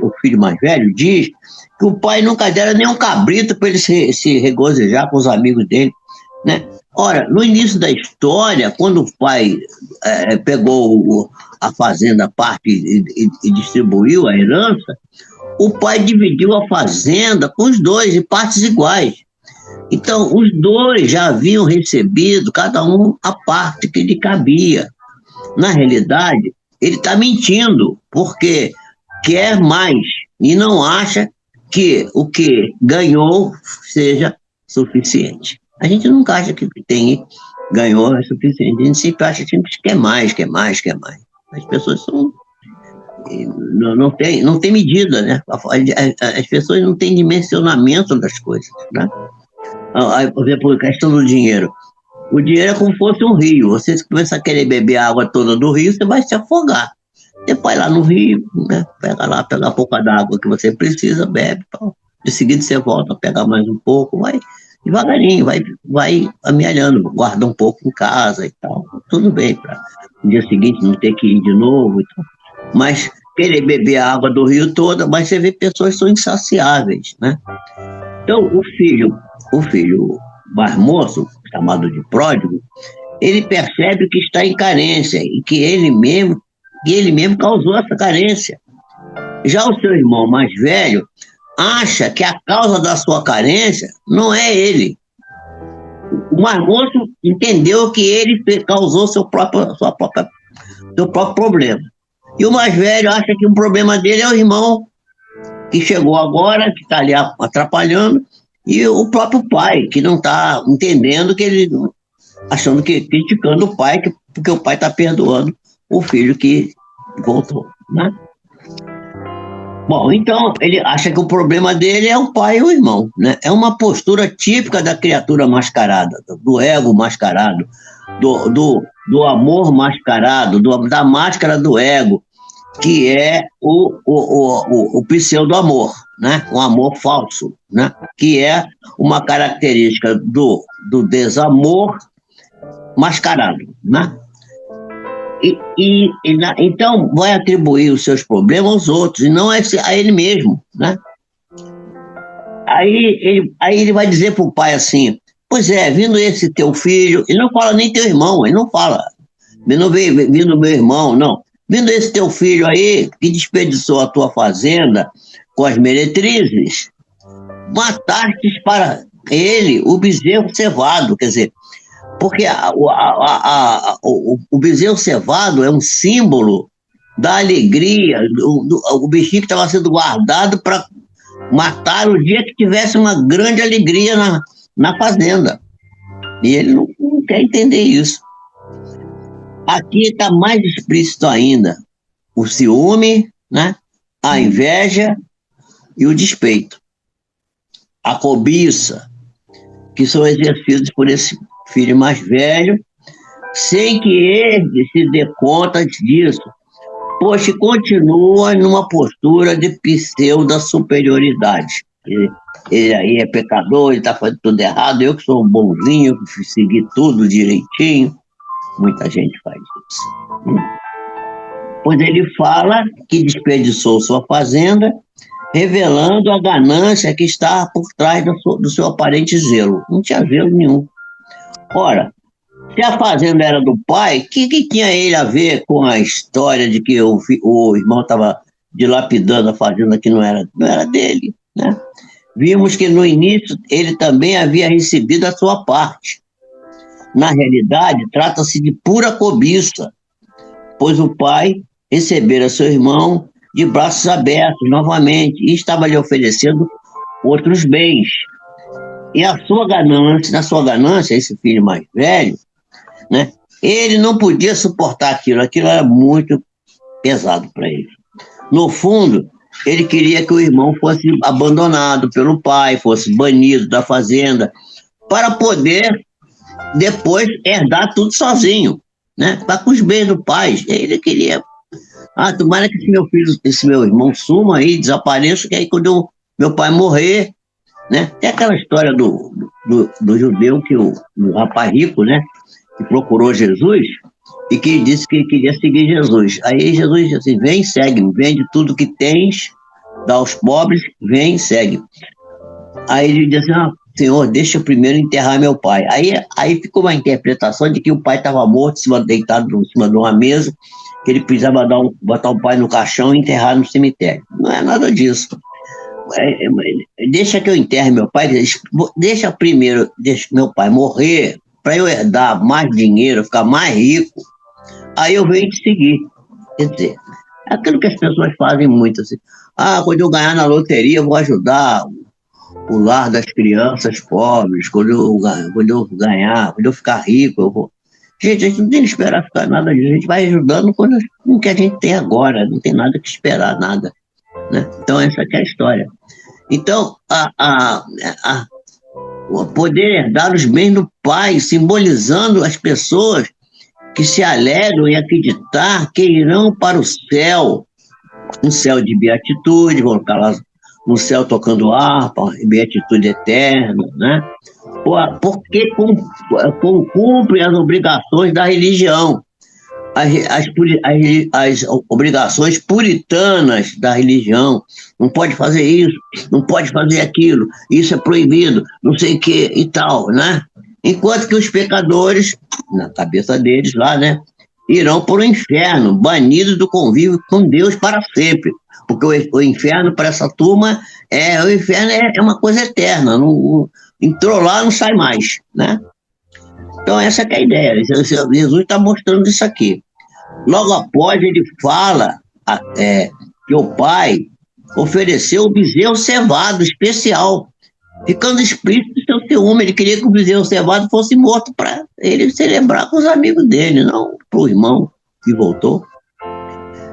o filho mais velho diz que o pai nunca dera nem um cabrito para ele se regozijar com os amigos dele, né? Ora, no início da história, quando o pai pegou a fazenda à parte e distribuiu a herança, o pai dividiu a fazenda com os dois em partes iguais. Então, os dois já haviam recebido, cada um, a parte que lhe cabia. Na realidade, ele está mentindo, porque quer mais e não acha que o que ganhou seja suficiente. A gente nunca acha que ganhou é suficiente, a gente sempre acha que quer mais, quer mais, quer mais. As pessoas não tem medida, né? As pessoas não têm dimensionamento das coisas, né? Por exemplo, a questão do dinheiro. O dinheiro é como se fosse um rio. Você começa a querer beber a água toda do rio, você vai se afogar. Você vai lá no rio, né? Pega a pouca d'água que você precisa, bebe. De seguida você volta a pegar mais um pouco, vai devagarinho, vai amealhando, guarda um pouco em casa e tal. Tudo bem, para no dia seguinte não ter que ir de novo e tal. Mas querer beber a água do rio toda, mas você vê pessoas que são insaciáveis, né? Então, o filho mais moço, chamado de pródigo, ele percebe que está em carência e que ele mesmo causou essa carência. Já o seu irmão mais velho acha que a causa da sua carência não é ele. O mais moço entendeu que ele causou seu próprio problema. E o mais velho acha que o problema dele é o irmão que chegou agora, que está ali atrapalhando, e o próprio pai, que não está entendendo, criticando o pai, porque o pai está perdoando o filho que voltou, né? Bom, então ele acha que o problema dele é o pai e o irmão, né? É uma postura típica da criatura mascarada, do ego mascarado, do amor mascarado, da máscara do ego, que é o pseudo-amor, né? Um amor falso, né? Que é uma característica do desamor mascarado, né? Então vai atribuir os seus problemas aos outros, e não a ele mesmo, né? Aí ele vai dizer para o pai assim, pois é, vindo esse teu filho, ele não fala nem teu irmão, ele não fala, não veio vindo meu irmão, não. Vindo esse teu filho aí, que desperdiçou a tua fazenda com as meretrizes, matastes para ele o bezerro cevado, quer dizer, porque o bezerro cevado é um símbolo da alegria, o bichinho que estava sendo guardado para matar o dia que tivesse uma grande alegria na fazenda. E ele não quer entender isso. Aqui está mais explícito ainda o ciúme, né? A inveja e o despeito. A cobiça, que são exercidos por esse filho mais velho, sem que ele se dê conta disso, pois continua numa postura de pseudo-superioridade. Ele aí é pecador, ele está fazendo tudo errado, eu que sou um bonzinho, que segui tudo direitinho. Muita gente faz isso. Pois ele fala que desperdiçou sua fazenda, revelando a ganância que está por trás do seu aparente zelo. Não tinha zelo nenhum. Ora, se a fazenda era do pai, o que tinha ele a ver com a história de que o irmão estava dilapidando a fazenda que não era dele, né? Vimos que no início ele também havia recebido a sua parte. Na realidade, trata-se de pura cobiça, pois o pai recebera seu irmão de braços abertos novamente e estava lhe oferecendo outros bens. E na sua ganância, esse filho mais velho, né, ele não podia suportar aquilo era muito pesado para ele. No fundo, ele queria que o irmão fosse abandonado pelo pai, fosse banido da fazenda, para poder depois herdar tudo sozinho, né? Para com os bens do pai. Ele queria, tomara que esse meu irmão suma aí, desapareça, que aí quando meu pai morrer, né? Tem aquela história do judeu, do rapaz rico, né? Que procurou Jesus e que disse que queria seguir Jesus. Aí Jesus disse assim, vem, segue-me, vende tudo que tens, dá aos pobres, vem, segue. Aí ele disse assim, Senhor, deixa eu primeiro enterrar meu pai. Aí ficou uma interpretação de que o pai estava morto, deitado em cima de uma mesa, que ele precisava botar o pai no caixão e enterrar no cemitério. Não é nada disso. Deixa que eu enterre meu pai, deixa meu pai morrer, para eu herdar mais dinheiro, ficar mais rico, aí eu venho te seguir. Quer dizer, aquilo que as pessoas fazem muito assim, quando eu ganhar na loteria, eu vou ajudar o lar das crianças pobres, quando eu ganhar, quando eu ficar rico, eu vou... Gente, a gente não tem que esperar ficar nada disso, a gente vai ajudando com o que a gente tem agora, não tem nada que esperar, nada. Né? Então, essa aqui é a história. Então, o poder herdar os bens do pai, simbolizando as pessoas que se alegram em acreditar que irão para o céu, um céu de beatitude, vão ficar lá no céu tocando harpa, beatitude eterna, né? Porque cumpre as obrigações da religião, as obrigações puritanas da religião. Não pode fazer isso, não pode fazer aquilo, isso é proibido, não sei o que e tal, né? Enquanto que os pecadores, na cabeça deles lá, né, irão para o inferno, banidos do convívio com Deus para sempre. Porque o inferno para essa turma, o inferno é uma coisa eterna, entrou lá, não sai mais, né? Então essa que é a ideia, Jesus está mostrando isso aqui. Logo após ele fala que o pai ofereceu o bezerro cevado especial, ficando explícito o seu ciúme. Ele queria que o bezerro cevado fosse morto para ele celebrar com os amigos dele, não para o irmão que voltou.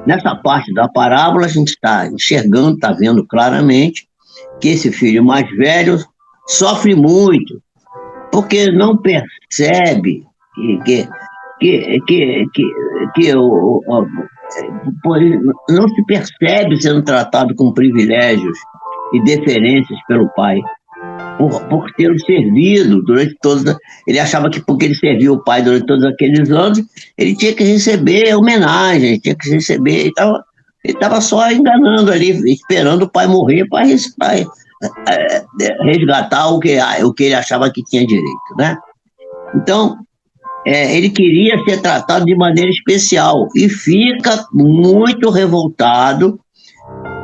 Nessa parte da parábola, a gente está enxergando, está vendo claramente que esse filho mais velho sofre muito, porque não percebe não se percebe sendo tratado com privilégios e deferências pelo pai. por ter servido durante todos. Ele achava que porque ele serviu o pai durante todos aqueles anos, ele tinha que receber homenagem, tinha que receber. Ele estava só enganando ali, esperando o pai morrer para resgatar o que ele achava que tinha direito, né? Então, ele queria ser tratado de maneira especial e fica muito revoltado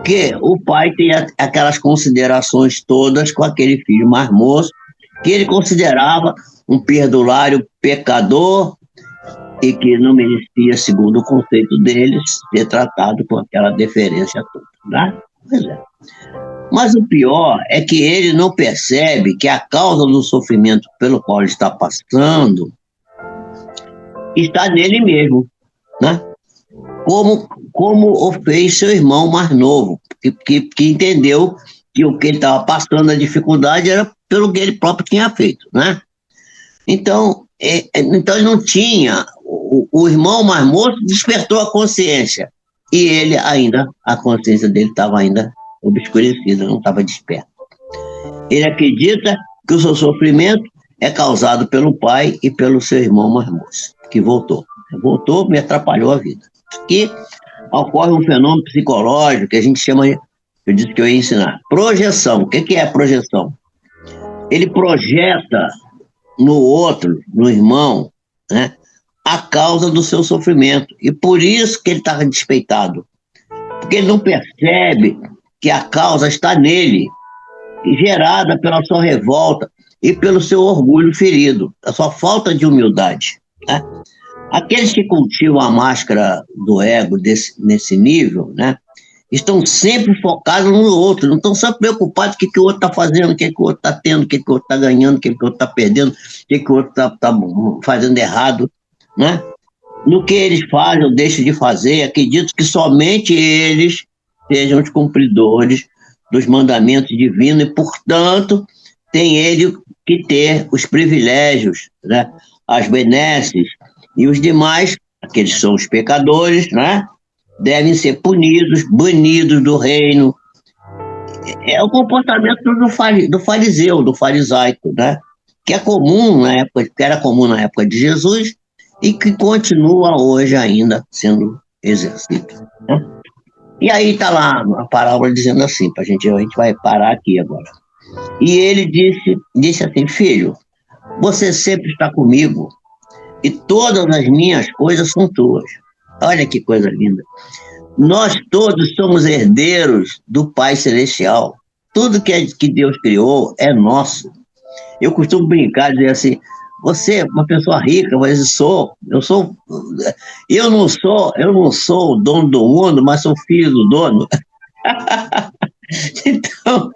que o pai tem aquelas considerações todas com aquele filho mais moço, que ele considerava um perdulário pecador e que não merecia, segundo o conceito deles, ser tratado com aquela deferência toda, né? Pois é. Mas o pior é que ele não percebe que a causa do sofrimento pelo qual ele está passando está nele mesmo, né? Como o fez seu irmão mais novo, que entendeu que o que ele estava passando, a dificuldade, era pelo que ele próprio tinha feito, né? Então ele não tinha, o irmão mais moço despertou a consciência, e ele ainda, a consciência dele estava ainda obscurecida, não estava desperto. Ele acredita que o seu sofrimento é causado pelo pai e pelo seu irmão mais moço, que voltou. Voltou, me atrapalhou a vida. Aqui ocorre um fenômeno psicológico que a gente chama, eu disse que eu ia ensinar, projeção. O que é projeção? Ele projeta no outro, no irmão, né, a causa do seu sofrimento. E por isso que ele está despeitado. Porque ele não percebe que a causa está nele, gerada pela sua revolta e pelo seu orgulho ferido, a sua falta de humildade, né? Aqueles que cultivam a máscara do ego nesse nível, né, estão sempre focados no outro, não estão só preocupados com o que o outro está fazendo, o que o outro está tendo, o que o outro está ganhando, o que o outro está perdendo, o que o outro está fazendo errado, né? No que eles fazem ou deixam de fazer, acredito que somente eles sejam os cumpridores dos mandamentos divinos e, portanto, tem ele que ter os privilégios, né, as benesses, e os demais, aqueles que são os pecadores, né, devem ser punidos, banidos do reino. É o comportamento do fariseu, do farisaico, né, que é comum na época, que era comum na época de Jesus e que continua hoje ainda sendo exercido, né? E aí está lá a parábola dizendo assim, a gente vai parar aqui agora. E ele disse assim: filho, você sempre está comigo e todas as minhas coisas são tuas. Olha que coisa linda. Nós todos somos herdeiros do Pai Celestial. Tudo que Deus criou é nosso. Eu costumo brincar, dizer assim: você é uma pessoa rica, mas eu não sou o dono do mundo, mas sou filho do dono. Então,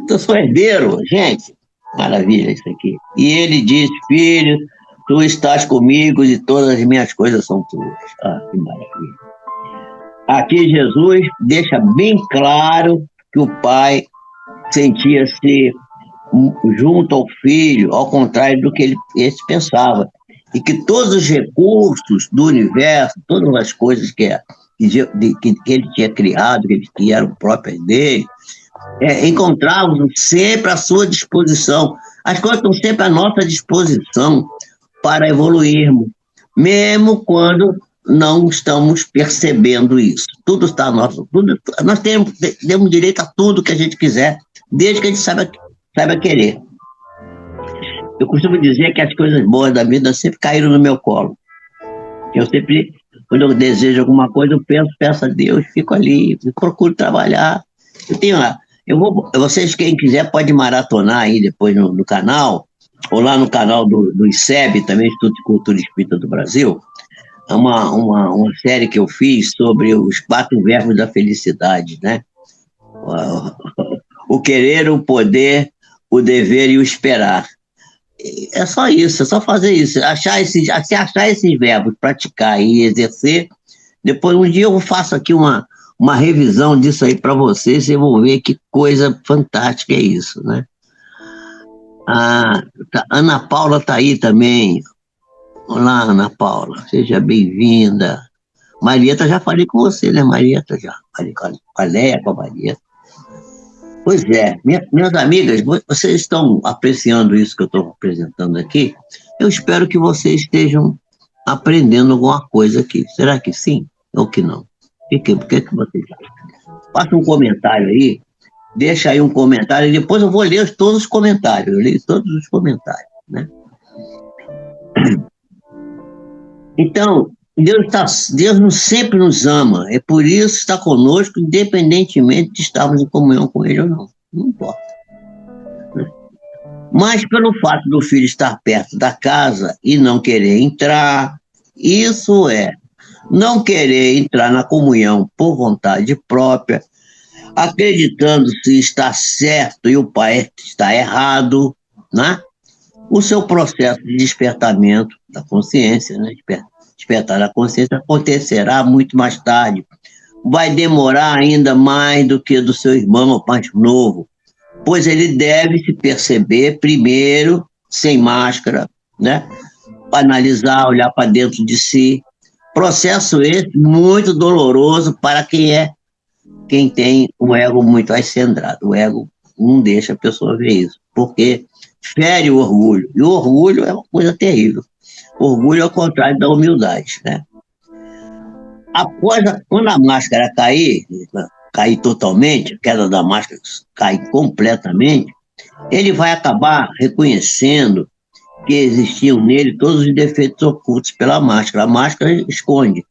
eu sou herdeiro, gente. Maravilha isso aqui. E ele disse: filho, tu estás comigo e todas as minhas coisas são tuas. Ah, que maravilha. Aqui Jesus deixa bem claro que o pai sentia-se junto ao filho, ao contrário do que ele pensava. E que todos os recursos do universo, todas as coisas que ele tinha criado, que eram próprias dele, encontravam sempre à sua disposição. As coisas estão sempre à nossa disposição para evoluirmos, mesmo quando não estamos percebendo isso. Tudo está nosso, nós temos direito a tudo que a gente quiser, desde que a gente saiba querer. Eu costumo dizer que as coisas boas da vida sempre caíram no meu colo. Eu sempre, quando eu desejo alguma coisa, eu peço a Deus, fico ali, procuro trabalhar. Vocês, quem quiser, pode maratonar aí depois no canal, ou lá no canal do ICEB, também, Instituto de Cultura Espírita do Brasil, uma série que eu fiz sobre os 4 verbos da felicidade, né? O querer, o poder, o dever e o esperar. É só isso, é só fazer isso, achar esses verbos, praticar e exercer. Depois, um dia eu faço aqui uma revisão disso aí para vocês, vocês vão ver que coisa fantástica é isso, né? A Ana Paula está aí também. Olá, Ana Paula, seja bem-vinda. Marieta, já falei com você, né, Marieta? Já falei com a Léa, com a Marieta. Pois é, minhas amigas, vocês estão apreciando isso que eu estou apresentando aqui? Eu espero que vocês estejam aprendendo alguma coisa aqui. Será que sim ou que não? O que que vocês acham? Faça um comentário aí, deixa aí um comentário, e depois eu vou ler todos os comentários, eu leio todos os comentários, né? Então, Deus sempre nos ama, é por isso que está conosco, independentemente de estarmos em comunhão com Ele ou não. Não importa. Mas pelo fato do filho estar perto da casa e não querer entrar, isso é, não querer entrar na comunhão por vontade própria, acreditando se está certo e o pai está errado, né? O seu processo de despertamento da consciência, né? Despertar da consciência acontecerá muito mais tarde. Vai demorar ainda mais do que do seu irmão mais novo, pois ele deve se perceber primeiro, sem máscara, né? Analisar, olhar para dentro de si. Processo esse muito doloroso para quem tem um ego muito ascendrado. O ego não deixa a pessoa ver isso, porque fere o orgulho. E o orgulho é uma coisa terrível. O orgulho é o contrário da humildade, né? Quando a máscara cair totalmente, a queda da máscara cair completamente, ele vai acabar reconhecendo que existiam nele todos os defeitos ocultos pela máscara. A máscara esconde.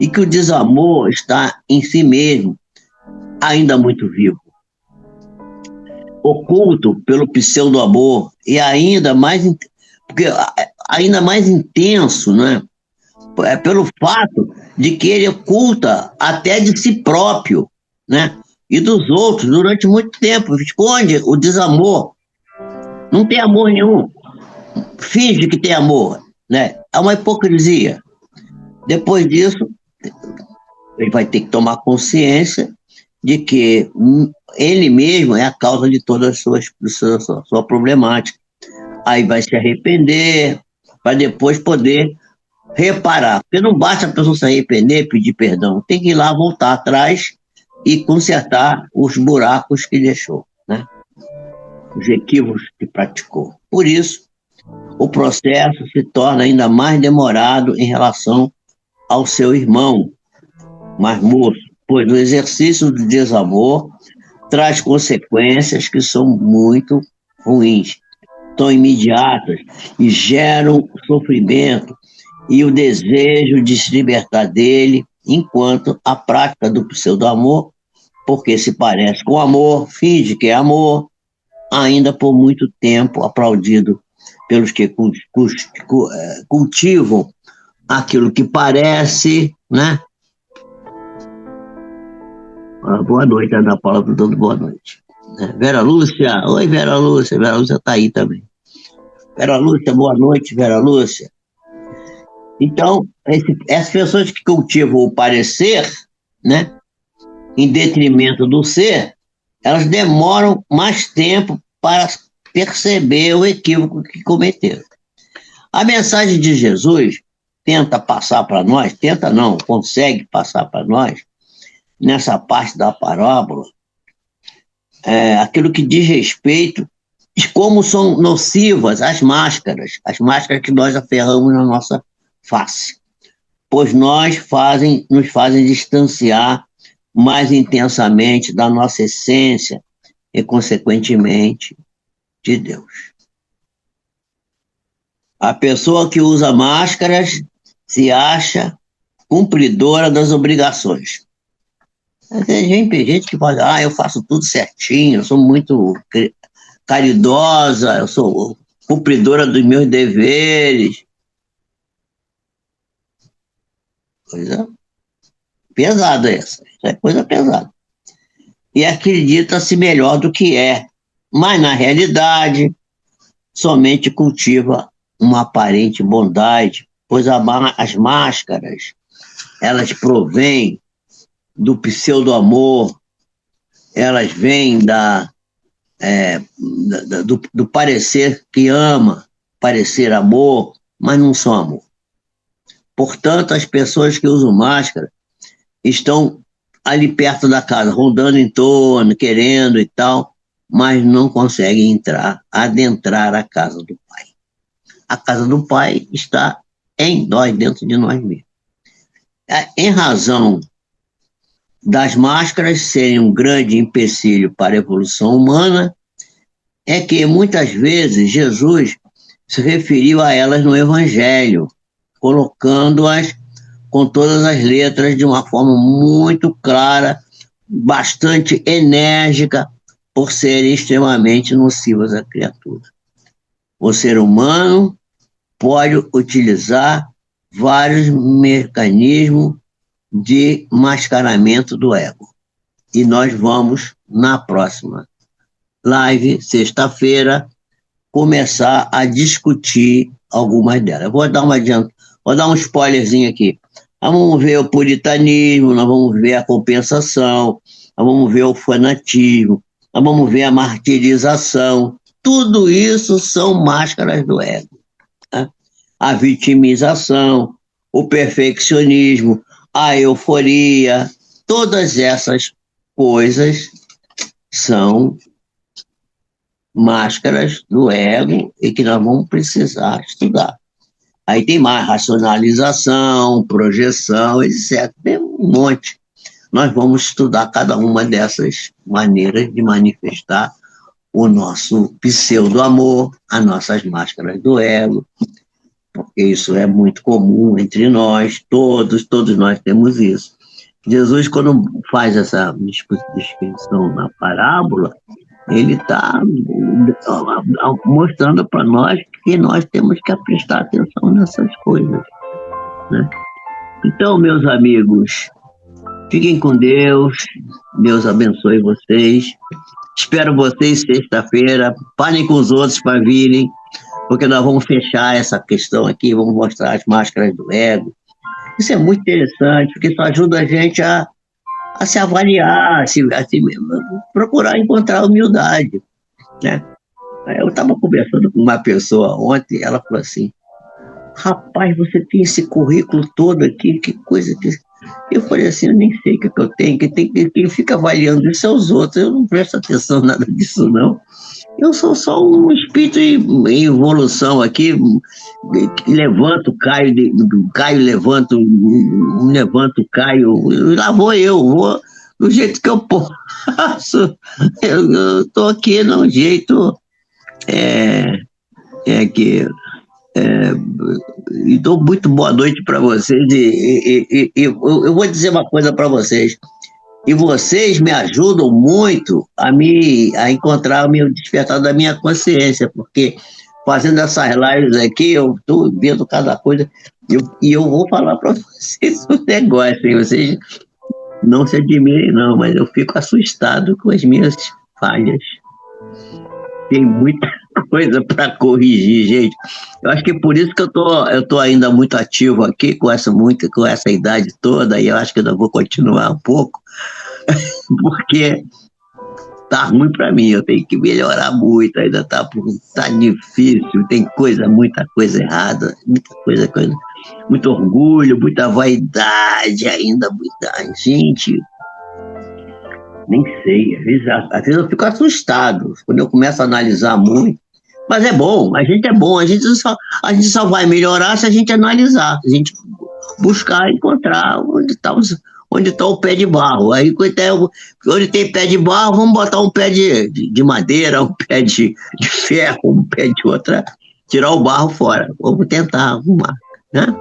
E que o desamor está em si mesmo, ainda muito vivo. Oculto pelo pseudo-amor e ainda mais intenso, né? É pelo fato de que ele oculta até de si próprio, né? E dos outros durante muito tempo. Esconde o desamor. Não tem amor nenhum. Finge que tem amor, né? É uma hipocrisia. Depois disso, ele vai ter que tomar consciência de que ele mesmo é a causa de toda sua problemática. Aí vai se arrepender, para depois poder reparar. Porque não basta a pessoa se arrepender, pedir perdão, tem que ir lá, voltar atrás e consertar os buracos que deixou, né? Os equívocos que praticou. Por isso, o processo se torna ainda mais demorado em relação ao seu irmão mais moço, pois o exercício do desamor traz consequências que são muito ruins, são imediatas e geram sofrimento e o desejo de se libertar dele, enquanto a prática do pseudo-amor, porque se parece com amor, finge que é amor, ainda por muito tempo aplaudido pelos que cultivam aquilo que parece, né? Boa noite, Ana Paula, dando boa noite. Vera Lúcia, oi Vera Lúcia está aí também. Vera Lúcia, boa noite, Vera Lúcia. Então, essas pessoas que cultivam o parecer, né, em detrimento do ser, elas demoram mais tempo para perceber o equívoco que cometeram. A mensagem de Jesus tenta passar para nós, tenta não, consegue passar para nós, nessa parte da parábola, aquilo que diz respeito de como são nocivas as máscaras que nós aferramos na nossa face, pois nos fazem distanciar mais intensamente da nossa essência e, consequentemente, de Deus. A pessoa que usa máscaras se acha cumpridora das obrigações. Tem gente que fala, eu faço tudo certinho, eu sou muito caridosa, eu sou cumpridora dos meus deveres. Coisa pesada essa. Isso é coisa pesada. E acredita-se melhor do que é. Mas, na realidade, somente cultiva uma aparente bondade, pois as máscaras, elas provêm do pseudo-amor, elas vêm do parecer que ama, parecer amor, mas não são amor. Portanto, as pessoas que usam máscara estão ali perto da casa, rondando em torno, querendo e tal, mas não conseguem adentrar a casa do Pai. A casa do Pai está em nós, dentro de nós mesmos. Em razão das máscaras serem um grande empecilho para a evolução humana, é que muitas vezes Jesus se referiu a elas no Evangelho, colocando-as com todas as letras de uma forma muito clara, bastante enérgica, por serem extremamente nocivas à criatura. O ser humano pode utilizar vários mecanismos de mascaramento do ego. E nós vamos, na próxima live, sexta-feira, começar a discutir algumas delas. Vou dar um spoilerzinho aqui. Nós vamos ver o puritanismo, nós vamos ver a compensação, nós vamos ver o fanatismo, nós vamos ver a martirização. Tudo isso são máscaras do ego. Tá? A vitimização, o perfeccionismo, a euforia, todas essas coisas são máscaras do ego e que nós vamos precisar estudar. Aí tem mais racionalização, projeção, etc. Tem um monte. Nós vamos estudar cada uma dessas maneiras de manifestar o nosso pseudo-amor, as nossas máscaras do ego, porque isso é muito comum entre nós, todos nós temos isso. Jesus, quando faz essa descrição na parábola, ele está mostrando para nós que nós temos que prestar atenção nessas coisas, né? Então, meus amigos, fiquem com Deus, Deus abençoe vocês. Espero vocês sexta-feira, parem com os outros para virem, porque nós vamos fechar essa questão aqui, vamos mostrar as máscaras do ego. Isso é muito interessante, porque isso ajuda a gente a se avaliar, a procurar encontrar humildade, né? Eu estava conversando com uma pessoa ontem, ela falou assim, rapaz, você tem esse currículo todo aqui, que coisa que... Eu falei assim, eu nem sei o que eu tenho, quem fica avaliando isso são os outros, eu não presto atenção nada disso não. Eu sou só um espírito em evolução aqui, levanto, caio, levanto, caio, lá vou eu, vou do jeito que eu posso. Eu estou aqui num jeito e dou muito boa noite para vocês e eu vou dizer uma coisa para vocês. E vocês me ajudam muito a encontrar o meu despertar da minha consciência, porque fazendo essas lives aqui, eu estou vendo cada coisa, e eu vou falar para vocês um negócio, hein? Vocês não se admirem não, mas eu fico assustado com as minhas falhas. Tem muita coisa para corrigir, gente. Eu acho que por isso que eu tô ainda muito ativo aqui, com essa idade toda, e eu acho que eu vou continuar um pouco, porque tá ruim para mim, eu tenho que melhorar muito, ainda tá difícil, tem muita coisa errada, muito orgulho, muita vaidade ainda, gente, nem sei, às vezes eu fico assustado, quando eu começo a analisar muito, mas é bom, a gente só vai melhorar se a gente analisar, se a gente buscar, encontrar onde está o pé de barro. Aí, onde tem pé de barro, vamos botar um pé de madeira, um pé de ferro, um pé de outra, tirar o barro fora. Vamos tentar arrumar, né?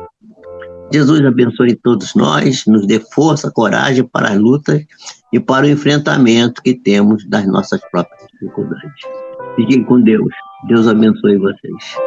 Jesus abençoe todos nós, nos dê força, coragem para as lutas e para o enfrentamento que temos das nossas próprias dificuldades. Fiquem com Deus. Deus abençoe vocês.